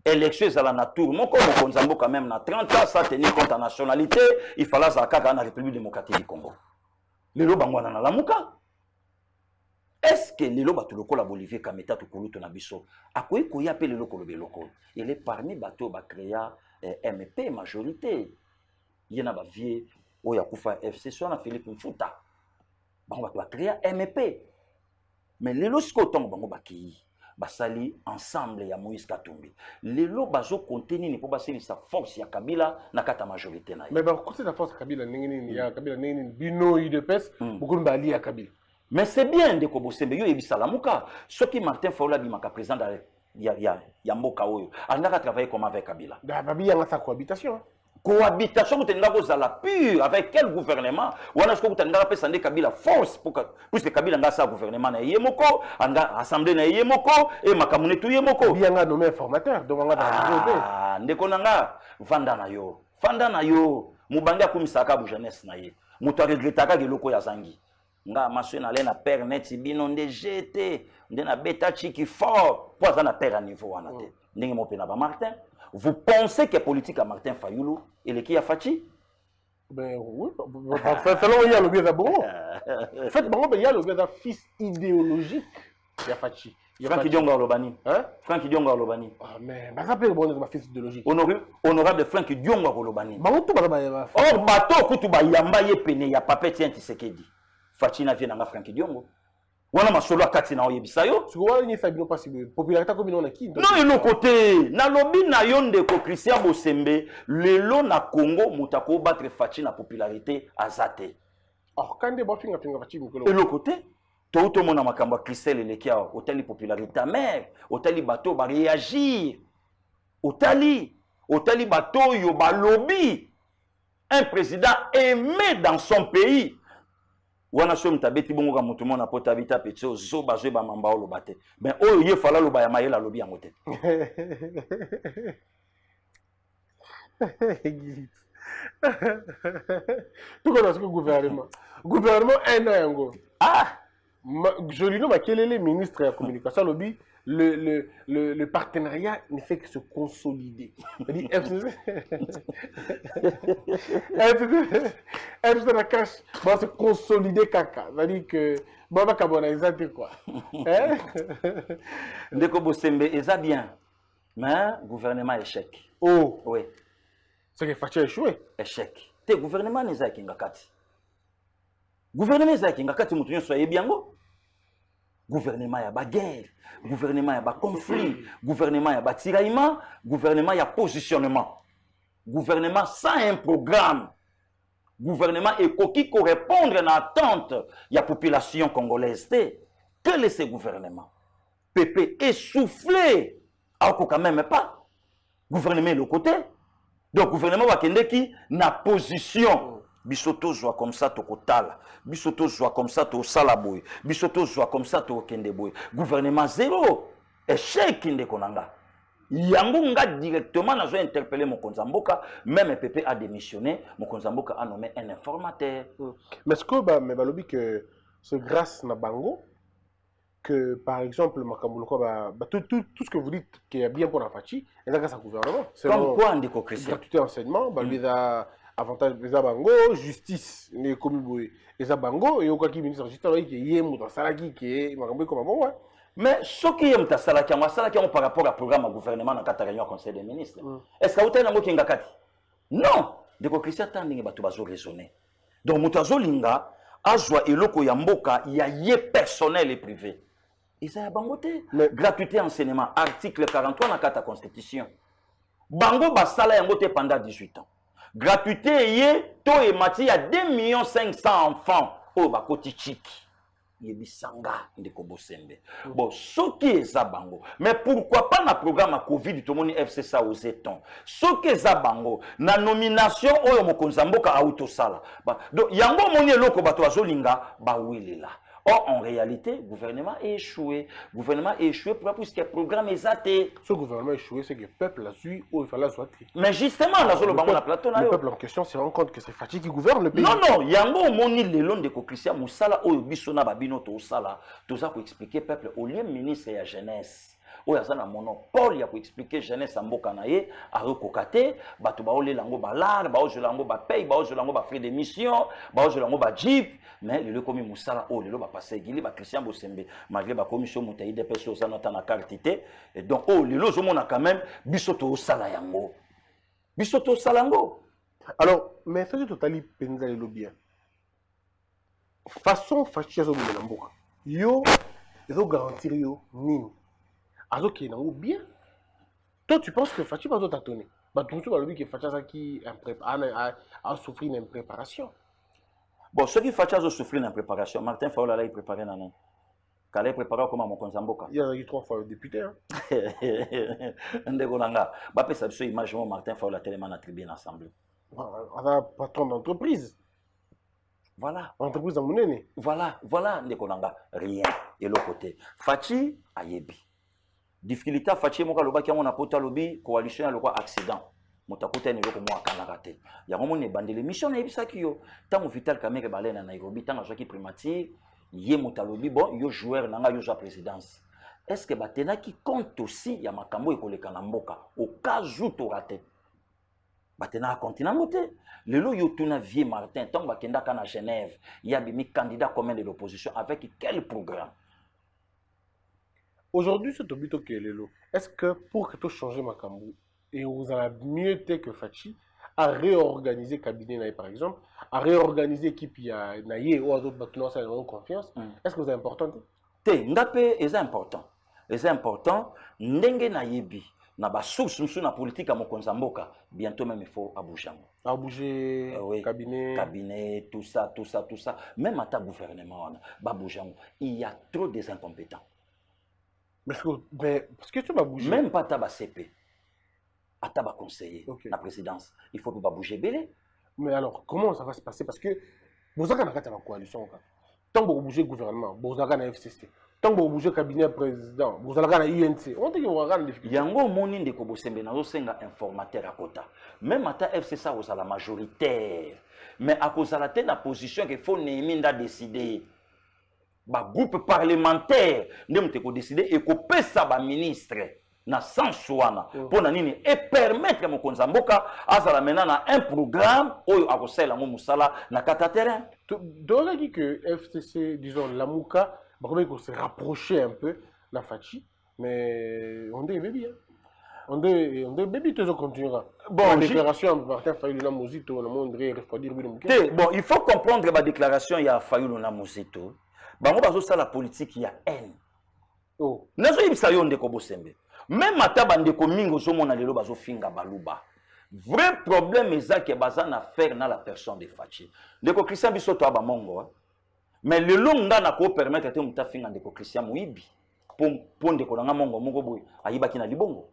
Élection za la nature. Moko mokonza mboka même na 30 ans ça tenir compte de nationalité, il fallait za kaka na République démocratique du Congo. Lelo bango na lamuka. Est-ce que lelo batu lokola Bolivie Kameta to koluto na biso akoyi koya pe lelo kolobe loko. Il est parmi bato ba créa MP majorité. Yena ba vie oya kufa FC so na Philippe Mfuta. Bango ba créer MP. Mais lelo siko tongo bango baki basali ensemble ya Moïse Katumbi. Lelo bazo contenu ni po basali sa force ya Kabila na kata majorité na. Mais ba côté la force Kabila ningini ya Kabila ningini bino UDPS beaucoup bali ya Kabila. Mais c'est bien de ko Bossembe yo yebisa lamuka soki Martin Fayulu bimaka président ya mboka oyo. Andaka travailler comme avec Kabila. Da babi ya sa cohabitation. cohabitation kutenga kozala pure avec quel gouvernement wana siko kutenga pesa nde Kabila force puisque Kabila nga sa gouvernement na ye moko anga assemblée na ye moko et makamune tu ye moko bien nga nommé informateur donc nga ah ndeko nanga vanda na yo mubanga kumisaka bu jeunesse na ye muto regretaka geloko ya zangi nga maswe na lena père net bino nde jeté nde na beta chiki fort pour ça na terre à niveau wana te ndenge mo pena ba Martin. Vous pensez que politique à Martin Fayoulou et le qui a Fachi? Ben oui, il y a le bien d'abord. En fait, il y a le bien fils idéologique. Il y a Fachi. Franck Dionga Olobani. Hein? Franck Dionga Olobani. Ah, mais ça peut être un fils idéologique. Honorable Franck Dionga Olobani. Oh, bateau, Koutuba Yamba Yepene, ya Papé Tien Tisekedi. Fachi na vie na Franck Dionga. Wana masolo akati na oyebisa yo. Sikowa ni sabino possible. Popularité comme on a qui? Non, et le côté na lobby na yonde ko Christian Bosembe, lelo na Congo mutako battre Fachi na popularité azate. Alors quand des bofinga finga Fachi et le côté tout mona makamba Christelle elekia hôtel popularité mère, hôtel bateau ba réagir. Hôtel bateau yo ba lobby. Un président aimé dans son pays. Wana so mtabeti bongo ka mutu mona pota bita petso zo bazwe ba mamba o lobate ben oyo ye fala loba ya mayela lobi yango te tout comme ce gouvernement un an yango Jolino Makelele ministre de la communication lobby le partenariat ne fait que se consolider. Elle la cache, va se consolider caca. C'est-à-dire que bon, va cabona exact quoi. Ndeko Bosembe eza bien, mais gouvernement échec. Oh, oui. C'est que Fachi a échoué. Échec. Te gouvernement neza kingakati. Gouvernement neza kingakati mutu nyonso yebiango. Gouvernement ya ba guerre, gouvernement ya ba conflit, gouvernement ya ba tiraillement, gouvernement ya positionnement. Gouvernement sans un programme. Gouvernement ekoki ko répondre à l'attente ya population congolaise. Quel est ce gouvernement? Pépé essoufflé. Alors quand même pas. Gouvernement le côté. Donc gouvernement va kende ki na position. Bisoto joie comme ça to kotala. Bisoto joie comme ça to salaboy. Bisoto joie comme ça to kendeboy. Gouvernement zéro. Échec inde konanga. Yango nga directement nazo interpeller mon Konzamboka, même Pépé a démissionné, mon Konzamboka a nommé un informateur. Mais est-ce que bah mais balobi que c'est grâce na bango que par exemple tout ce que vous dites qui est bien pour la Fachi, et là grâce au gouvernement. Comme quoi ndeko Christian? Gratuité enseignement, balobi avantage des bango, justice, les communes, les bango, et au cas qui ministre de la justice, qui est dans salaki, qui est comme bon, mais ce qui est dans salaki, par rapport au programme du gouvernement dans la réunion du Conseil des ministres, est-ce que vous avez un mot qui est non, de quoi Christian Tanding va tout raisonner. Donc, Moutazo Linga, Azwa et Loko Yamboka, il y a yé personnel et privé. Et ça y a bangoté. Gratuité enseignement, article 43 dans la Constitution. Bango Basala Yangote pendant 18 ans. Gratuité, to et mati, il y a 2 500 000 enfants. Oh, bakoti chiki. Yebisanga, ndeko Bosembe. Bon, ce qui est Zabango. Mais pourquoi pas dans programme à Covid, tout le monde FCSA aux étons. Ce qui est Zabango, na nomination, oyo mokonzamboka a autosala. Donc, yango moni loko bato azolinga, ba là. Or, en réalité, le gouvernement est échoué. Le gouvernement est échoué puisque le programme est athée. Ce gouvernement est échoué, c'est que le peuple a su où il fallait soit. Mais justement, le peuple en question se rend compte que c'est Fachi qui gouverne le pays. Non, non, yango moni lelon de Christian Moussala, oyo bisona babino to sala, tout ça pour expliquer peuple au lieu ministre et la jeunesse. Oyo azana monopole ya ko expliquer jeunesse mboka na ye a rekokate bato ba ole lango balar ba ozo lango ba paye ba ozo lango ba frais d'émission ba ozo lango ba jeep mais le komi musala o le ba passer gili ba Christian Bosembe malgré ba commission mutayi de personnes ça nota na quantité et donc oh le lozo mona quand même bisoto sala yango bisoto salango. Alors mais ça c'est totali penza le lobby façon Fachi azo na mboka yo ezo garantir yo nini. Alors qu'il est bien. Toi, tu penses que Fachi va t'attendre. Tout le monde que Fachi a souffert d'une préparation. Bon, ceux qui Fachi a souffert d'une préparation, Martin Faola il préparé nan. Kale préparé comme mon Konzamboka. Il y a eu 3 fois le député. Ndeko nanga, ba pesa biso image Martin Faola tellement na tribune ensemble. un patron d'entreprise. Voilà. Entreprise à Mounene. Voilà, Ndekonanga, rien. Et l'autre côté. Fachi, ayebi. Difficulté, Fachi, mon gars, on a pota lobby, coalition, le quoi, accident. Motakuta ni loko mo akanakate. Ya ngomo ne bandele mission na ebisa kiyo. Tango Vital Kamerhe balé na Nairobi, tango jaki primature, yé motalobi bon, yo joueur nanga yo za présidence. Est-ce que batena qui compte aussi ya makambo ekoleka na mboka au cas où to raté. Batena continent moté. Lelo yo tuna vie Martin tango bakenda kana Genève, ya bimi candidat commun de l'opposition avec quel programme? Aujourd'hui, c'est au but que Lelo. Est-ce que pour que tu changes makambo et vous avez mieux été que Fachi à réorganiser le cabinet, par exemple, à réorganiser l'équipe Naye ou à d'autres bâtiments, ça a confiance. Est-ce que c'est important? Ngapé est important. C'est important. Ndenge Nayebi, na ba source na politique à Mokonzamboka, bientôt même il faut bouger. À bouger, oui. cabinet, tout ça. Même à ta gouvernement, il y a trop des incompétents. Mais parce que tu vas bouger. Même pas ta CP. À ta conseiller, la présidence, il faut que tu bouger belé. Mais alors, comment ça va se passer? Parce que vous avez une coalition. Tant que vous bougez le gouvernement, vous avez un FCC. Tant que vous bougez le cabinet président, vous avez un UNC. On dit que vous avez une difficulté. Yango moni de Kobosembe na senga informateur à côté. Même à ta FCC, vous avez la majoritaire. Mais à cause de la position qu'il faut néminda décider. Ba groupe parlementaire, ndem te ko décider et ko pesa ba ministre. Na sens wana pour nini et permettre mon Konzamboka azala maintenant na un programme oyo akosela mo musala na kata terrain. Donc on dit que FCC disons la Mouka va se rapprocher un peu la Fachi mais on dit baby on dit baby toujours continuera. Bon déclaration Martin Fayulu na Mozito na mondre refroidir bi bon il faut comprendre la déclaration il y a Fayulu na Mozito. Bango bazo ça la politique il y a haine. Oh nazo yibisa yo ndeko Bosembe. Même à Tabandeko Mingo Somona Lelo Bazo Finga Baluba. Vrai problème est ça que Bazan a faire dans la personne de Fachi. Ndeko Christian Bisoto Abamongo. Mais le long n'a pas permettre que tu finga ndeko Christian Muibi. Pour ndeko nanga mongo mongo boy. Ayibaki na libongo.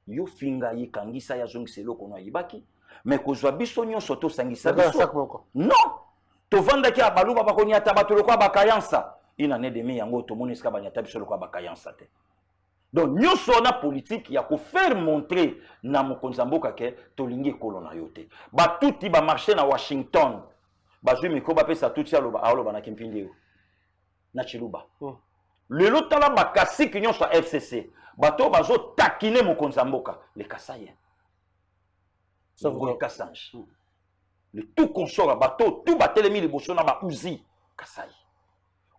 Yo finga yi kangisa ya zongi selo kono ayibaki. Mais ko zwa biso nyo soto sangisa biso. Non. To vanda ki abaluba bakoni atabato lokwa bakayansa. Ina ne demi yango to moniska banyata biso lokwa bakayansa te. Donc, nous sommes en politique, il y a pour faire montrer na Mokonzamboka que tolingi kolona yote. Ba tout va marcher na Washington. Ba je me koba pesa tout ya loba aloba na kimpindi na chiluba. Le lotala ba kasi kinyo sa FCC. Ba to bazo takine Mokonzamboka le kasaye. Ça vous le kassange. Le tout consort bateau tout batelemi le bosso na ba uzi kasai.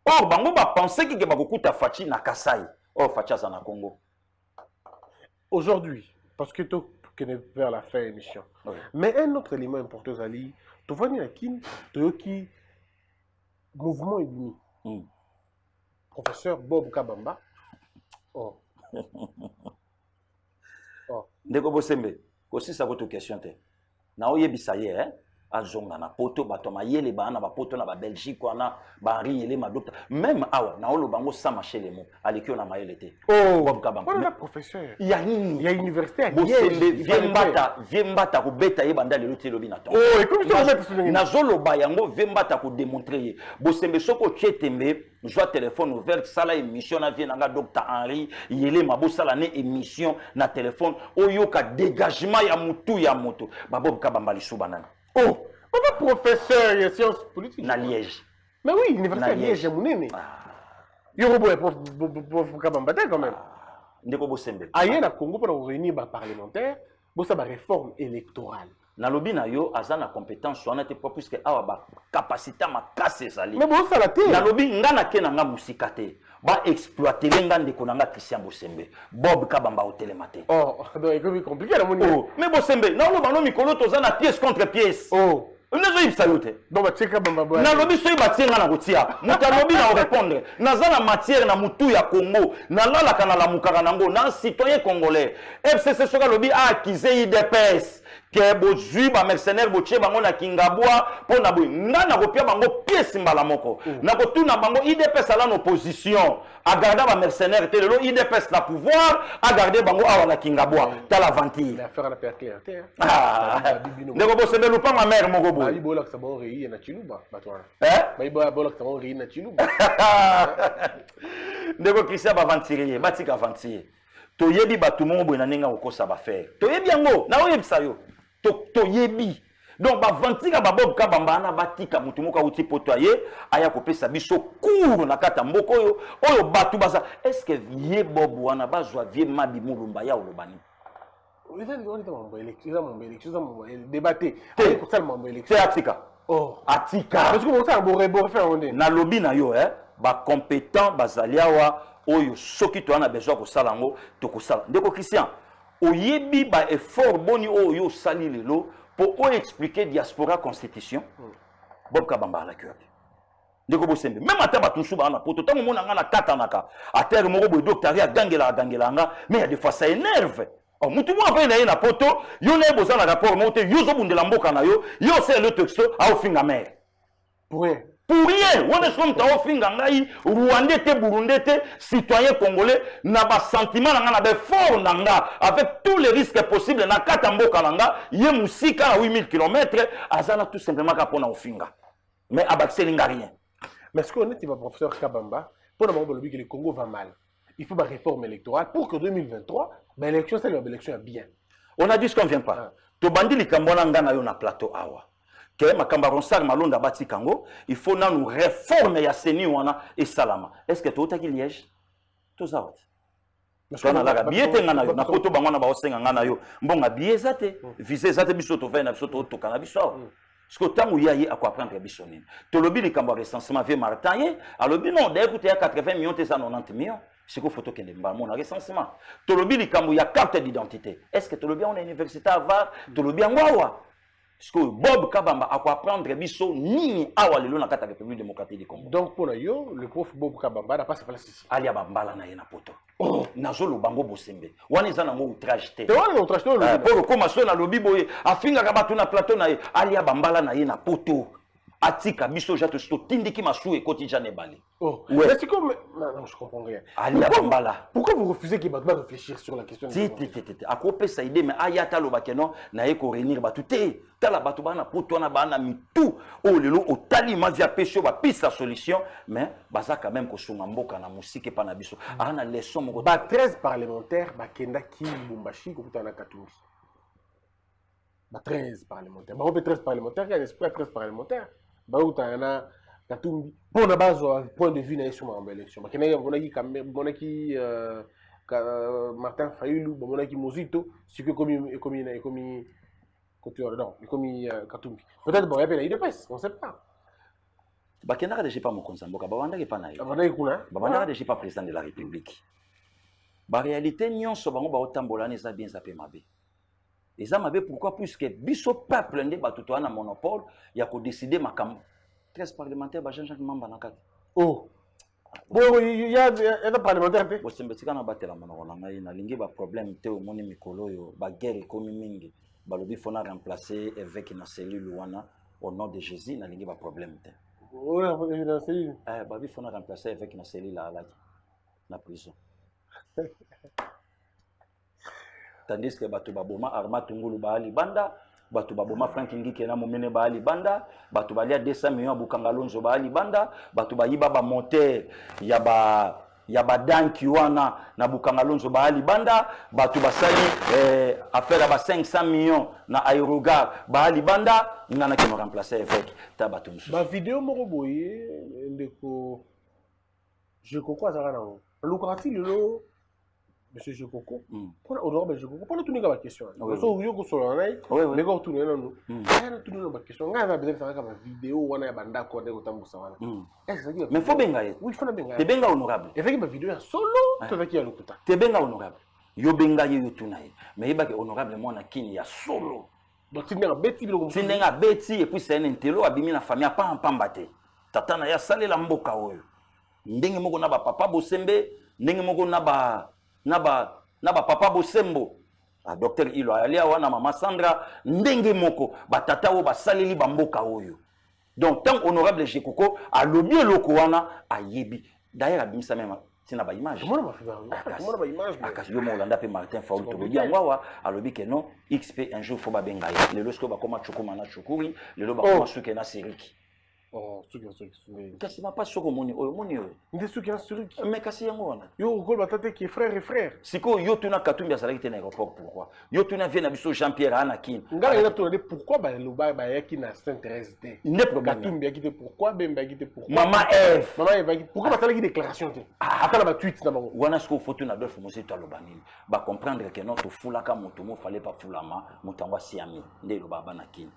Or bango ba penser que ba kokuta fachi na kasai. Oh, Fachaza na Congo. Aujourd'hui, parce que tu connais vers la fin de l'émission. Oui. Mais un autre élément important, Zali, tu vois, il y a qui mouvement uni. Professeur Bob Kabamba. Oh. Ndeko Bosembe, aussi ça votre question. Na oyebisaye, hein? Azonga na poto bato mayele bana ba poto na ba Belgique wana ba riele ma docteur même awa na olo bango sa machele mo alekio na mayele te Bob Kabamba voilà professeur il y a université à Viembata ko beta ye banda lelo te lobi na ton oh et comme ça na zolo ba yango Viembata ko démontrer Bosembe soko chetembe joie téléphone ouvert sala émission na vie nanga docteur Henri yele mabo sala ne émission na téléphone oyo ka dégagement ya mutu ya moto ba Bob Kabamba lisuba nana. Oh, on va professeur de sciences politiques. Na Liège. Mais oui, l'université à Liège, j'ai mon aîné. Yorubo est prof Kabamba quand même. Ndeko Bosembe. Aïe, na Congo, pour réunir les parlementaires, pour ça, la réforme électorale. Na lobi na yo azana compétence on a été pas plus que awa ba capacité ma casse sali. Mais bon ça la té. Na lobi ngana ke na nga musikate. Ba exploiter lenga ndeko na nga Christian Bosembe. Bob Kabamba au télématé. Oh, donc c'est compliqué la moni. Oh, mais Bosembe, na lo bano mikolo tozana pièce contre pièce. Oh. Nezo yib saluté. Donc ba cheka bamba boy. Na lobi so yiba tienga na kotia. Muta lobi na répondre. Na zana matière na mutu ya Congo. Na lala kana la mukaka nango na citoyen congolais. FCC soka lobi a accusé IDPS. ke bozwi ba mercenaire botie bango na kingabwa po na boy ngana kopia bango pièce mbala moko na kotuna bango IDPS ala na opposition a garder ba mercenaire te lelo IDPS na pouvoir a garder bango awa na kingabwa ta la ventille l'affaire na père clair te ndeko bosebe lupanga mère moko boy bali bola ka bon rei na chiluba batwana eh bola ka bon rei na chiluba ndeko Christian ba ventilier batika ventilier toyebi bato mo boy na nenga kokosa ba faire toyebi yango na oyebisa yo toyebi donc ba ventika ba Bob Kabamba na batika mutu moko uti potoyer aya kopesa biso cours na kata mboko oyo bato baza est-ce que vie Bob wana bazwa vie mabi mulumba ya olobani débatté atika parce que ça bon faire on na lobby na yo ba compétent bazaliawa oyo soki to ana besoin ko sala ngo to ko sala ndeko Christian oyebi ba effort boni oyo sali lelo pour expliquer diaspora constitution Bob Kabamba la cœur ndeko bosembe même ata batusu ba na poto tango mona ngana kata naka atere moko boy docteur ya gangela nga mais il y a des fois ça énerve. Oh, mutu mo avena na poto yo na boza na rapport mote yo zo bundela mboka na yo c'est le texto a ofinga mère pour rien on est comme ta ofinga ngai Rwandais te Burundais te citoyen congolais na ba sentiment na nga na fort nanga avec tous les risques possibles na kata mboka nanga ye musika à 8000 km azana tout simplement ka pona ofinga mais abaxeli nga rien mais ce qu'on est va professeur Kabamba pour le moment que le Congo va mal. Il faut une réforme électorale pour que 2023, l'élection, c'est l'élection bien. On a dit ce qu'on ne vient pas. To bandi likambona ngana yo na plateau awa. Que makamba ronsar malonda bati kango, il faut na nous réformer ya seni wana et salama. Est-ce que to taki Liège? To zawat. Parce na la biete ngana yo na poto bango na ba osenga ngana yo. Mbonga biezate, viser zate biso to vena biso to kana biso. Ce que tant où y a quoi prendre bisonine. To lobi likambo recensement vie Martin, alobi non, d'écouter à 80 millions et 90 millions. C'est quoi photo qui est mon recensement. Tolobi likambo ya carte d'identité. Est-ce que tolobi on a une université à Var, tolobi en Wawa. Parce que Bob Kabamba a quoi prendre biso ni awa lelo na kata République démocratique du Congo. Donc pour yo, le prof Bob Kabamba n'a pas sa place ici. Ali abambala na yena poto. Oh, nazolo bango bosembe. Wana za nango outrage te. Te wana outrage te. Pour comment so na lobi boye, afinga ka batu na plateau na ye, ali abambala na yena poto. Atika biso jato sto tindiki masu et quotidien bali. Oh, ouais. Mais c'est comme non, je comprends rien. Pourquoi vous refusez qu'il va réfléchir sur la question? A copé ça idée mais ayata lo bakeno na eko réunir batuté. Tala batu bana poto na bana mitu o lelo o tali ma via pesho ba piste la solution mais baza quand même ko sunga mboka na musique pa na biso. Ana leçon moko. Ba 13 parlementaires ba kenda ki Lubumbashi ko kutana Katumbi. Ba 13 parlementaires. Ba opé 13 parlementaires, il y a l'esprit 13 parlementaires. Ba utana Katumbi pour na base point de vue na sur ma élection ba kenaya monaki Martin Fayulu monaki Mozito c'est que comme Katumbi peut-être bon il y a pas IDPS on sait pas ba kenaka déjà pas mon konzamboka ba wanda ke pa na yo ba wanda kuna ba wanda déjà pas président de la République ba réalité nyonso bango ba otambola na eza bien zapé mabe eza mabe pourquoi puisque biso peuple ndé ba tuto na monopole ya ko décider makambo 13 parlementaires ba Jean-Jacques Mamba na kati. Oh. Bon, il y a des parlementaires. Bo sembetika na batela monoko na ngai na lingi ba problème te o moni mikolo yo ba guerre komi mingi ba lobi fona remplacer évêque na cellule wana au nom de Jésus na lingi ba problème te. Oh na cellule. Ba bi fona remplacer évêque na cellule la na prison. Tandis que bato baboma Arma Tungulu ba ali banda batu baboma Frank Ngike na momene ba ali banda batu balia 200 millions bukanga lonzo ba ali banda batu bayiba ba moteur ya ba danki wana na bukanga lonzo ba ali banda batu basali affaire ba 500 millions na aérogare ba ali banda ngana ke no remplacer avec ta batu musu ba vidéo moko boye ndeko je kokwa za kana lukati lelo Monsieur Jokoko, pour honorable Jokoko, pour nous la question. Parce que vous avez sur l'oreille, mais quand vous nous, nous la question. On a besoin de faire une vidéo, on a banda quoi de autant pour ça. Mais faut bien gagner. Oui, il faut bien gagner. T'es bien honorable. Et fait une vidéo solo, tu vas qui a l'autre. T'es bien honorable. Yo benga yo tunaye. Mais il va que honorable moi na kini ya solo. Donc tu n'as bêti le comme. Tu n'as bêti et puis c'est un intello abimi na famille pas en pambate. Tata na ya sale la mboka oyo. Ndenge moko na ba papa bosembe, ndenge moko na ba papa bosembo docteur ilo ali awa na mama Sandra ndenge moko batata o basaleli bamboka oyo. Donc tant honorable Jekoko a lobi eloko wana ayebi. D'ailleurs abimisa même tina ba image. Comment on va image? Akasi yo Molanda pe Martin Faoul to lobi ngwa alobi ke non XP un jour faut ba benga ye. Le losko ba koma chokoma na chokuri, le lo ba koma suke na seriki. Oh, suki. Kasi ma pas soko moni oyo moni oyo. Ndé suki na seriki. Mais kasi yango wana. Yo gol batate qui est frère et frère. Siko yo tuna Katumbi azalaki te na aéroport pourquoi? Yo tuna vient na biso Jean-Pierre Anakin. Ngala ina tuna pourquoi ba loba ba yaki na s'intéresse te. Ne problème. Katumbi yaki te pourquoi Bemba yaki te pourquoi. Maman Eve. Maman Eve pourquoi ba talaki déclaration te. Ata ba tweet na bango. Wana siko photo na Adolphe Mose to lobanini. Ba comprendre que non to fulaka moto mo fallait pas fulama mutangwa siami. Nde lo baba Nakin.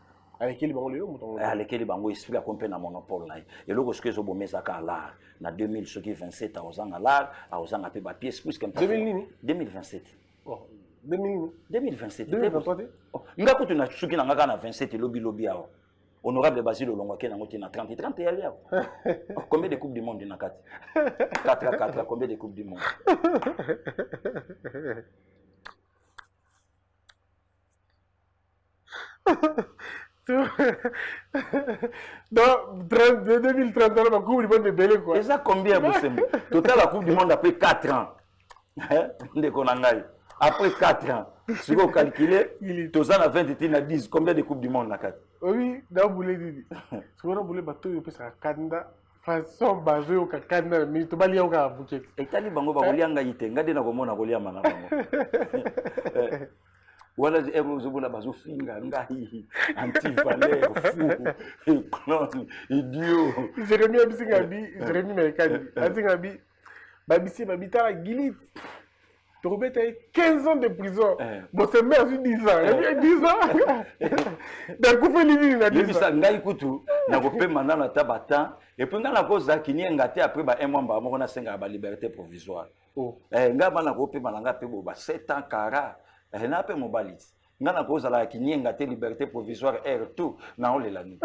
Avec qui les bango le mouton. Avec qui les bango explique à compter na monopole là. Et loko ce que zo bomeza ka là na 2000 ce qui 27 à ozanga là, à ozanga pe ba pièce plus comme 2027. Oh, 2027. 2023. Nga kutu na suki na ngaka na 27 lobi awo. Honorable Basile Olongwa ke na ngoti na 30 ya leo. Combien de coupes du monde na kati? 4 combien de coupes du monde? Dans 2030, on va couper le monde de Belé quoi. Et ça combien vous savez? Total la Coupe du Monde après 4 ans. Après 4 ans. Si vous calculez, tous en a 20 et 10, combien de Coupes du Monde na 4? Oui, dans Boulé Didi. Si vous voulez bateau, vous pouvez faire Kanda. Façon basée au Kanda, mais tu vas lire au bouquet. Et t'as dit bango ba kolianga yite, ngade na komona koliama na bango. Wala zebula bazofinga ngai anti-valeur fou clone idiot. Jérémy Abisingabi, Jérémy Mekani, Abisingabi, Babisi Babita Gilit. Tu remets 15 ans de prison. Bon, c'est mère, 10 ans. 10 ans. D'un coup, fait l'île, il a 10 ans. Ngai kutu, na kopé maintenant na tabata. Et puis, dans la cause de qui n'y a ngate après, un mois, on a 5 ans de liberté provisoire. Nga na kopé malanga pe bo 7 ans kara. Na pe mobalit. Nga na cause la qui n'y a ngate liberté provisoire R2 na ole la nuit.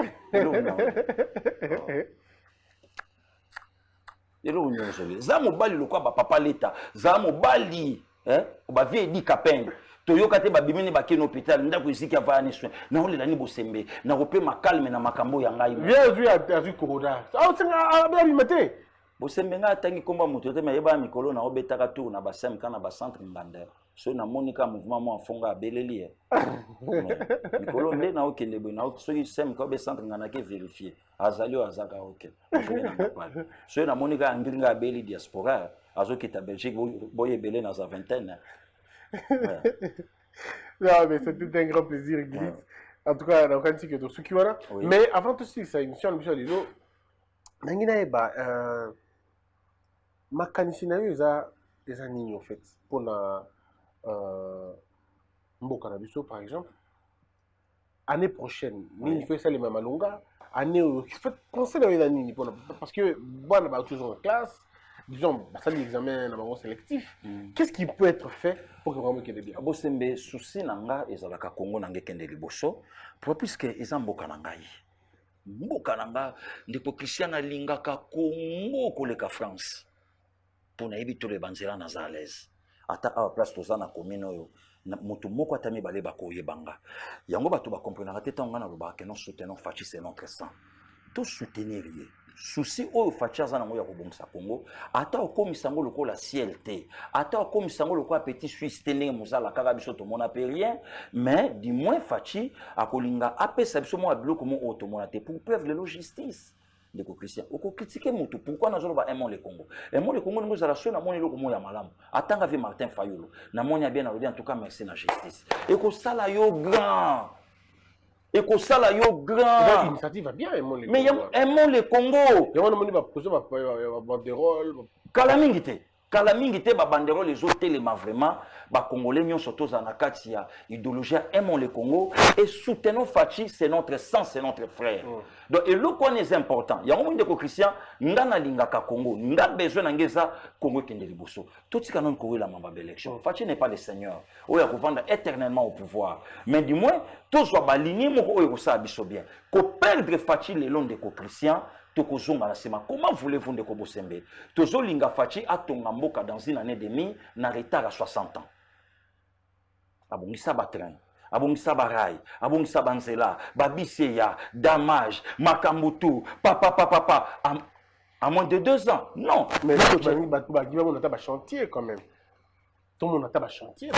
Elo nyonzole. Za mobali lokwa ba papa leta. Za mobali ba vie di kapeng. Toyoka te ba bimini ba keno hôpital ndako isiki ava ni soin. Na ole la ni bosembe. Na kope makalme na makambo ya ngai. Viens jouer à du corona. Ah on bien limité. Bosembe nga tangi komba mutu te mayeba mikolo na obetaka tour na ba sem kana ba centre nganda. So na monika mouvement mo afonga beleli. Mikolo nde na okende bo na soki sem ko be centre ngana ke vérifier. Azali azaka ok. So na monika ngiringa beli diaspora azokita Belgique boye belé na sa vingtaine. Non mais c'était un grand plaisir Guy. En tout cas, on a dit que tout ce qui voilà. Mais avant tout ça, c'est une émission de l'eau. Nangina eba makanisina yo eza nini en fait pour na mboka na biso par exemple année prochaine nini fait ça les mamalonga année fait penser na nini parce que bon ba toujours en classe disons ça l'examen na bango sélectif qu'est-ce qui peut être fait pour que vraiment kende bien bosembe souci nanga ezalaka Congo nanga kende liboso pour puisque eza mboka na ngai mboka nanga ndiko Christian alingaka Congo koleka France pour na yebi to le banzela na za à l'aise ata a place toza na commune oyo moto moko atami bale bakoye banga yango bato ba comprendre te tanga na loba que non soutenons Fachi c'est notre sang tout soutenir lié souci oyo Fachi za na ngoya ko bongisa Congo ata okomisa ngo lokola CLT ata okomisa ngo lokola petit Suisse tene muzala kaka biso to mona pe rien mais du moins Fachi akolinga apesa biso mo biloko mo otomona te pour preuve de justice de Christian oko critiquer mutu pourquoi na zoloba aimons le Congo nous ala so na moni loko mo ya malamu atanga vi Martin Fayulu na moni ya bien na en tout cas merci na justice eko sala yo grand l'initiative va bien aimons le mais aimons le Congo ya wana moni ba projet ba banderole kala mingi te ba banderole les autres téléma vraiment ba congolais nyonso toza na kati ya idéologie aimons le Congo et soutenons Fachi c'est notre sang c'est notre frère donc et le point est important ya ngo ndeko Christian ngana lingaka Congo nga besoin na ngeza Congo kende liboso totika non Congo la mamba élection Fachi n'est pas le seigneur oya ko vendre éternellement au pouvoir mais du moins tous soit baligné moko oyo ko sa biso bien ko perdre Fachi le long de Christian comment voulez-vous de Kobosembe Tozo Linga Fachi a ton mboka dans une année et demie, na retard à 60 ans. abongisa batrain, abongisa barai, abongisa banzela, babiseya, damage, makambutu, papa, à moins de 2 ans. Non. Mais on a un chantier quand même. Tout le monde a un chantier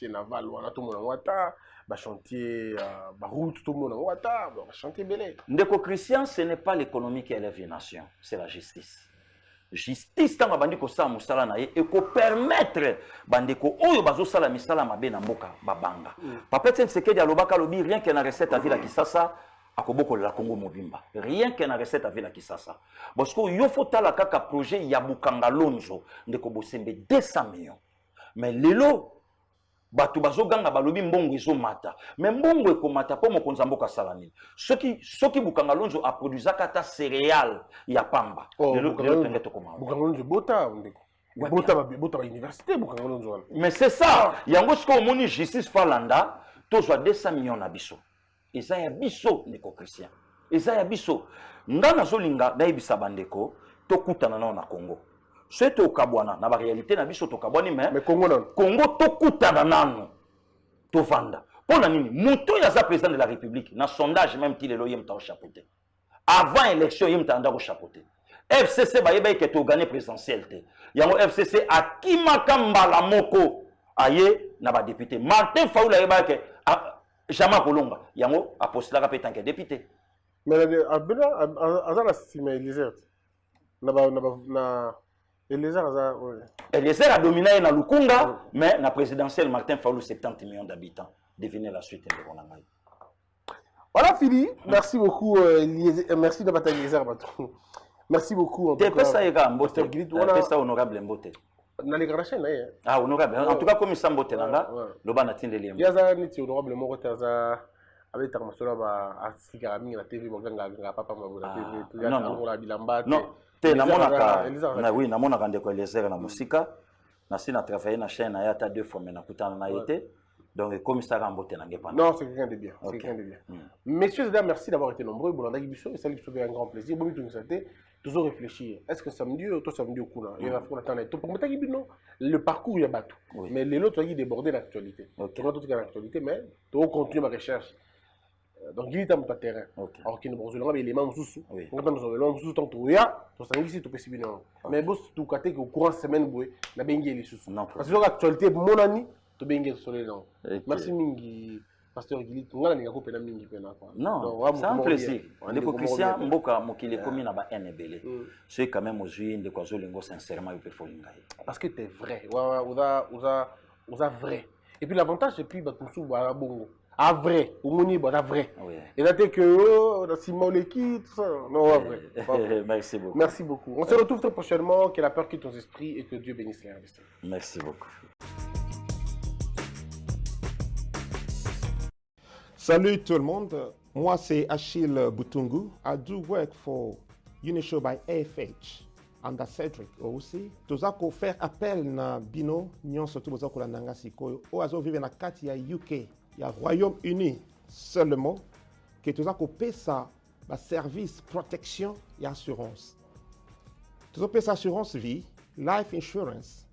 naval, tout le monde a un chantier route, tout le monde a un chantier belé. Ndeko Christian, ce n'est pas l'économie qui élève une nation, c'est la justice. Justice tanga bandiko sa musala na ye et ko permettre bandiko oyo bazo sala misala mabe na mboka babanga. Papa Tshisekedi alobaka lobi rien que na recette à Villa Kisasa akoboko la Congo mobimba. Rien que na recette à Villa Kisasa. Parce que yo faut tala kaka projet ya Bukanga Lonzo ndeko bosembe 200 millions. Mais lelo batu bazo ganga balobi mbongo ezo mata. Mais mbongo ekomata po mokonza mboka sala nini. Soki Bukanga Lonzo a produisaka ta céréales ya pamba. Lelo tenge to koma. Bukanga Lonzo bota ndeko. Bota université Bukanga Lonzo. Mais c'est ça. Yango sko moni justice falanda tozwa 200 millions na biso. Eza ya biso ndeko Christian. Eza ya biso. Ngana zolinga naibisa bandeko tokutana na Congo. C'est au Kabwana, na ba réalité na biso to Kabwani mais Congo to kutana nanu to vanda. Pona nini muto ya za président de la République na sondage même ti lelo yemta o chapeauté. Avant élection yemta anda ko chapeauté. FCC ba yeba ke to gagner présidentiel te. Yango FCC akimaka mbala moko aye na ba député. Martin Fayulu yeba ke Jama Kolonga yango apostolaka pe tanke député. Mais azala sima Eliezer. Na Eliezer a dominé na Lukunga, mais na présidentielle Martin Fayulu 70 millions d'habitants. Devinez la suite de Ronangay. Voilà fini. Merci beaucoup merci de bataille Eliezer. Merci beaucoup. Tu peux ça Mbote. Tu peux ça honorable Mbote. Na les grands ah honorable. En tout cas comme ça Mbote nanga, loba na tindeli. Yaza niti honorable Mbote za avec ta masola ba Afrika mingi na TV boganga papa mabula TV. Non la bilamba. Non. Te namonaka na oui namonaka ndeko Eliezer na musika na sina travailler na chaîne ya ta 2 fois mais na kutana na été donc comme ça Mbote nangé pas. Non, c'est quelqu'un de bien, c'est quelqu'un de bien. Messieurs et dames, merci d'avoir été nombreux. Bolanda Gibiso et salut, c'est un grand plaisir. Bon tout ça toujours réfléchir. Est-ce que samedi ou toi samedi au kuna il y a pour attendre tout pour mettre Gibino le parcours il y a battu. Mais les autres qui déborder l'actualité. Tu vois tout l'actualité mais tu continues ma recherche. Donc il est à mon terrain. Alors qu'il ne besoin pas les mains sous. On va nous enlever sous tant tout ya, tout ça ici tout possible non. Mais boss tout côté que au courant semaine boué, na bengi les sous. Parce que l'actualité mon ami, tu bengi sur les noms. Merci mingi pasteur Gili, ngala ni ko pena mingi pena quoi. Non, c'est un plaisir. Ndeko Christian mboka mokile komi na ba NBL. C'est quand même aujourd'hui ndeko azolingo sincèrement il peut faut linga. Parce que tu es vrai. Oza vrai. Et puis l'avantage c'est puis ba kusu ba bongo. Ah vrai, au moni bon vrai. Et là t'es que Simon Leki tout ça. Non, vrai. Merci beaucoup. Merci beaucoup. On se retrouve très prochainement. Que la peur quitte nos esprits et que Dieu bénisse les investisseurs. Merci beaucoup. Salut tout le monde. Moi c'est Achille Butungu. I do work for Unishow by AFH. Anda Cedric aussi. Tozako faire appel na bino nyonso tu bozako la nanga sikoyo. O azo vive na kati ya UK. Il y a Royaume-Uni seulement que tu as coupé ça, service, protection et assurance. Tu as coupé assurance vie, life insurance.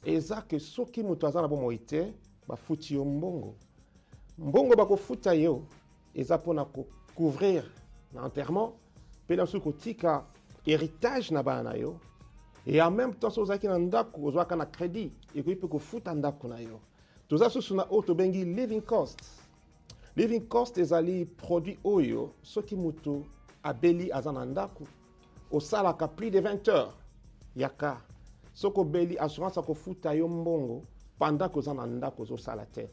Et ça que ce qui nous a bon moïté, bah fouti au mbongo. Mbongo bah ko fouta yo, et ça pour couvrir l'enterrement, puis dans ce côté héritage na ba na yo. Et en même temps, ça qui n'andako, ozo kana crédit, et que peut ko fouta ndako na yo. Tout ça, c'est un autre bengi living cost. Living cost est ali produit oyo, ce qui muto abeli azanandaku. Au salaka plus de 20 heures. Yaka. Ce que beli assurance ko futa yo mbongo pendant que zanandaku zo salate.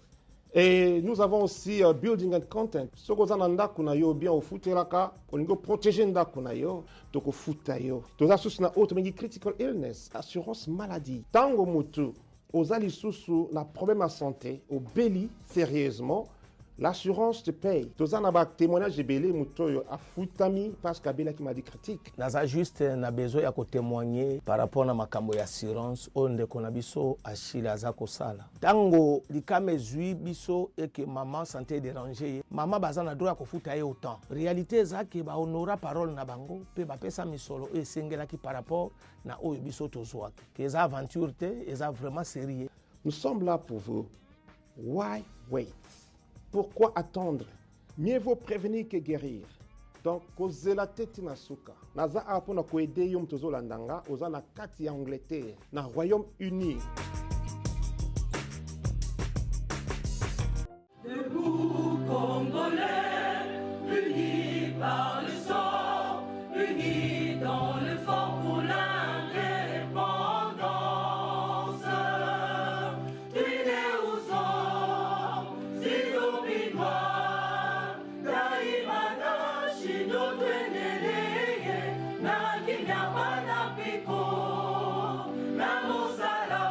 Et nous avons aussi building and content. Ce que zanandaku na yo bien au futelaka, on go protéger ndaku na yo, to ko futa yo. Tout ça, c'est un autre bengi critical illness, assurance maladie. Tango mutu aux alisusu na problème à santé, au béli sérieusement, l'assurance te paye. Tous en a témoignage de belé mutoyo a futami parce que bela qui m'a dit critique. Naza juste na besoin ya ko témoigner par rapport na makambo ya assurance onde kona biso achila za ko sala. Tango likame zui biso et que maman santé dérangée, maman bazana droit ko futa ye autant. Réalité za ke ba honora parole na bango pe ba pesa misolo e sengela ki par rapport na oyo biso tozwaki. Que za aventure te, eza vraiment sérieux. Nous sommes là pour vous. Why wait? Pourquoi attendre? Mieux vaut prévenir que guérir. Donc, kozela teti na suka. Naza apo na koede yom tozo landanga, oza na kati ya Angleterre, na Royaume-Uni. Debout Congolais, unis par le sang, unis dans l'effort pour l'indépendance. Tués aux hommes, si opinois, daimana shindo tweneleye, na kinyabana piko, na mosala,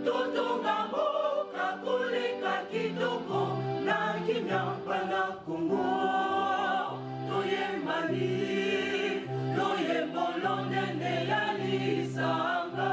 totonga boka kuleka kitoko, na kinyabana Congo, toyembani, toyembolonene ya lisanga.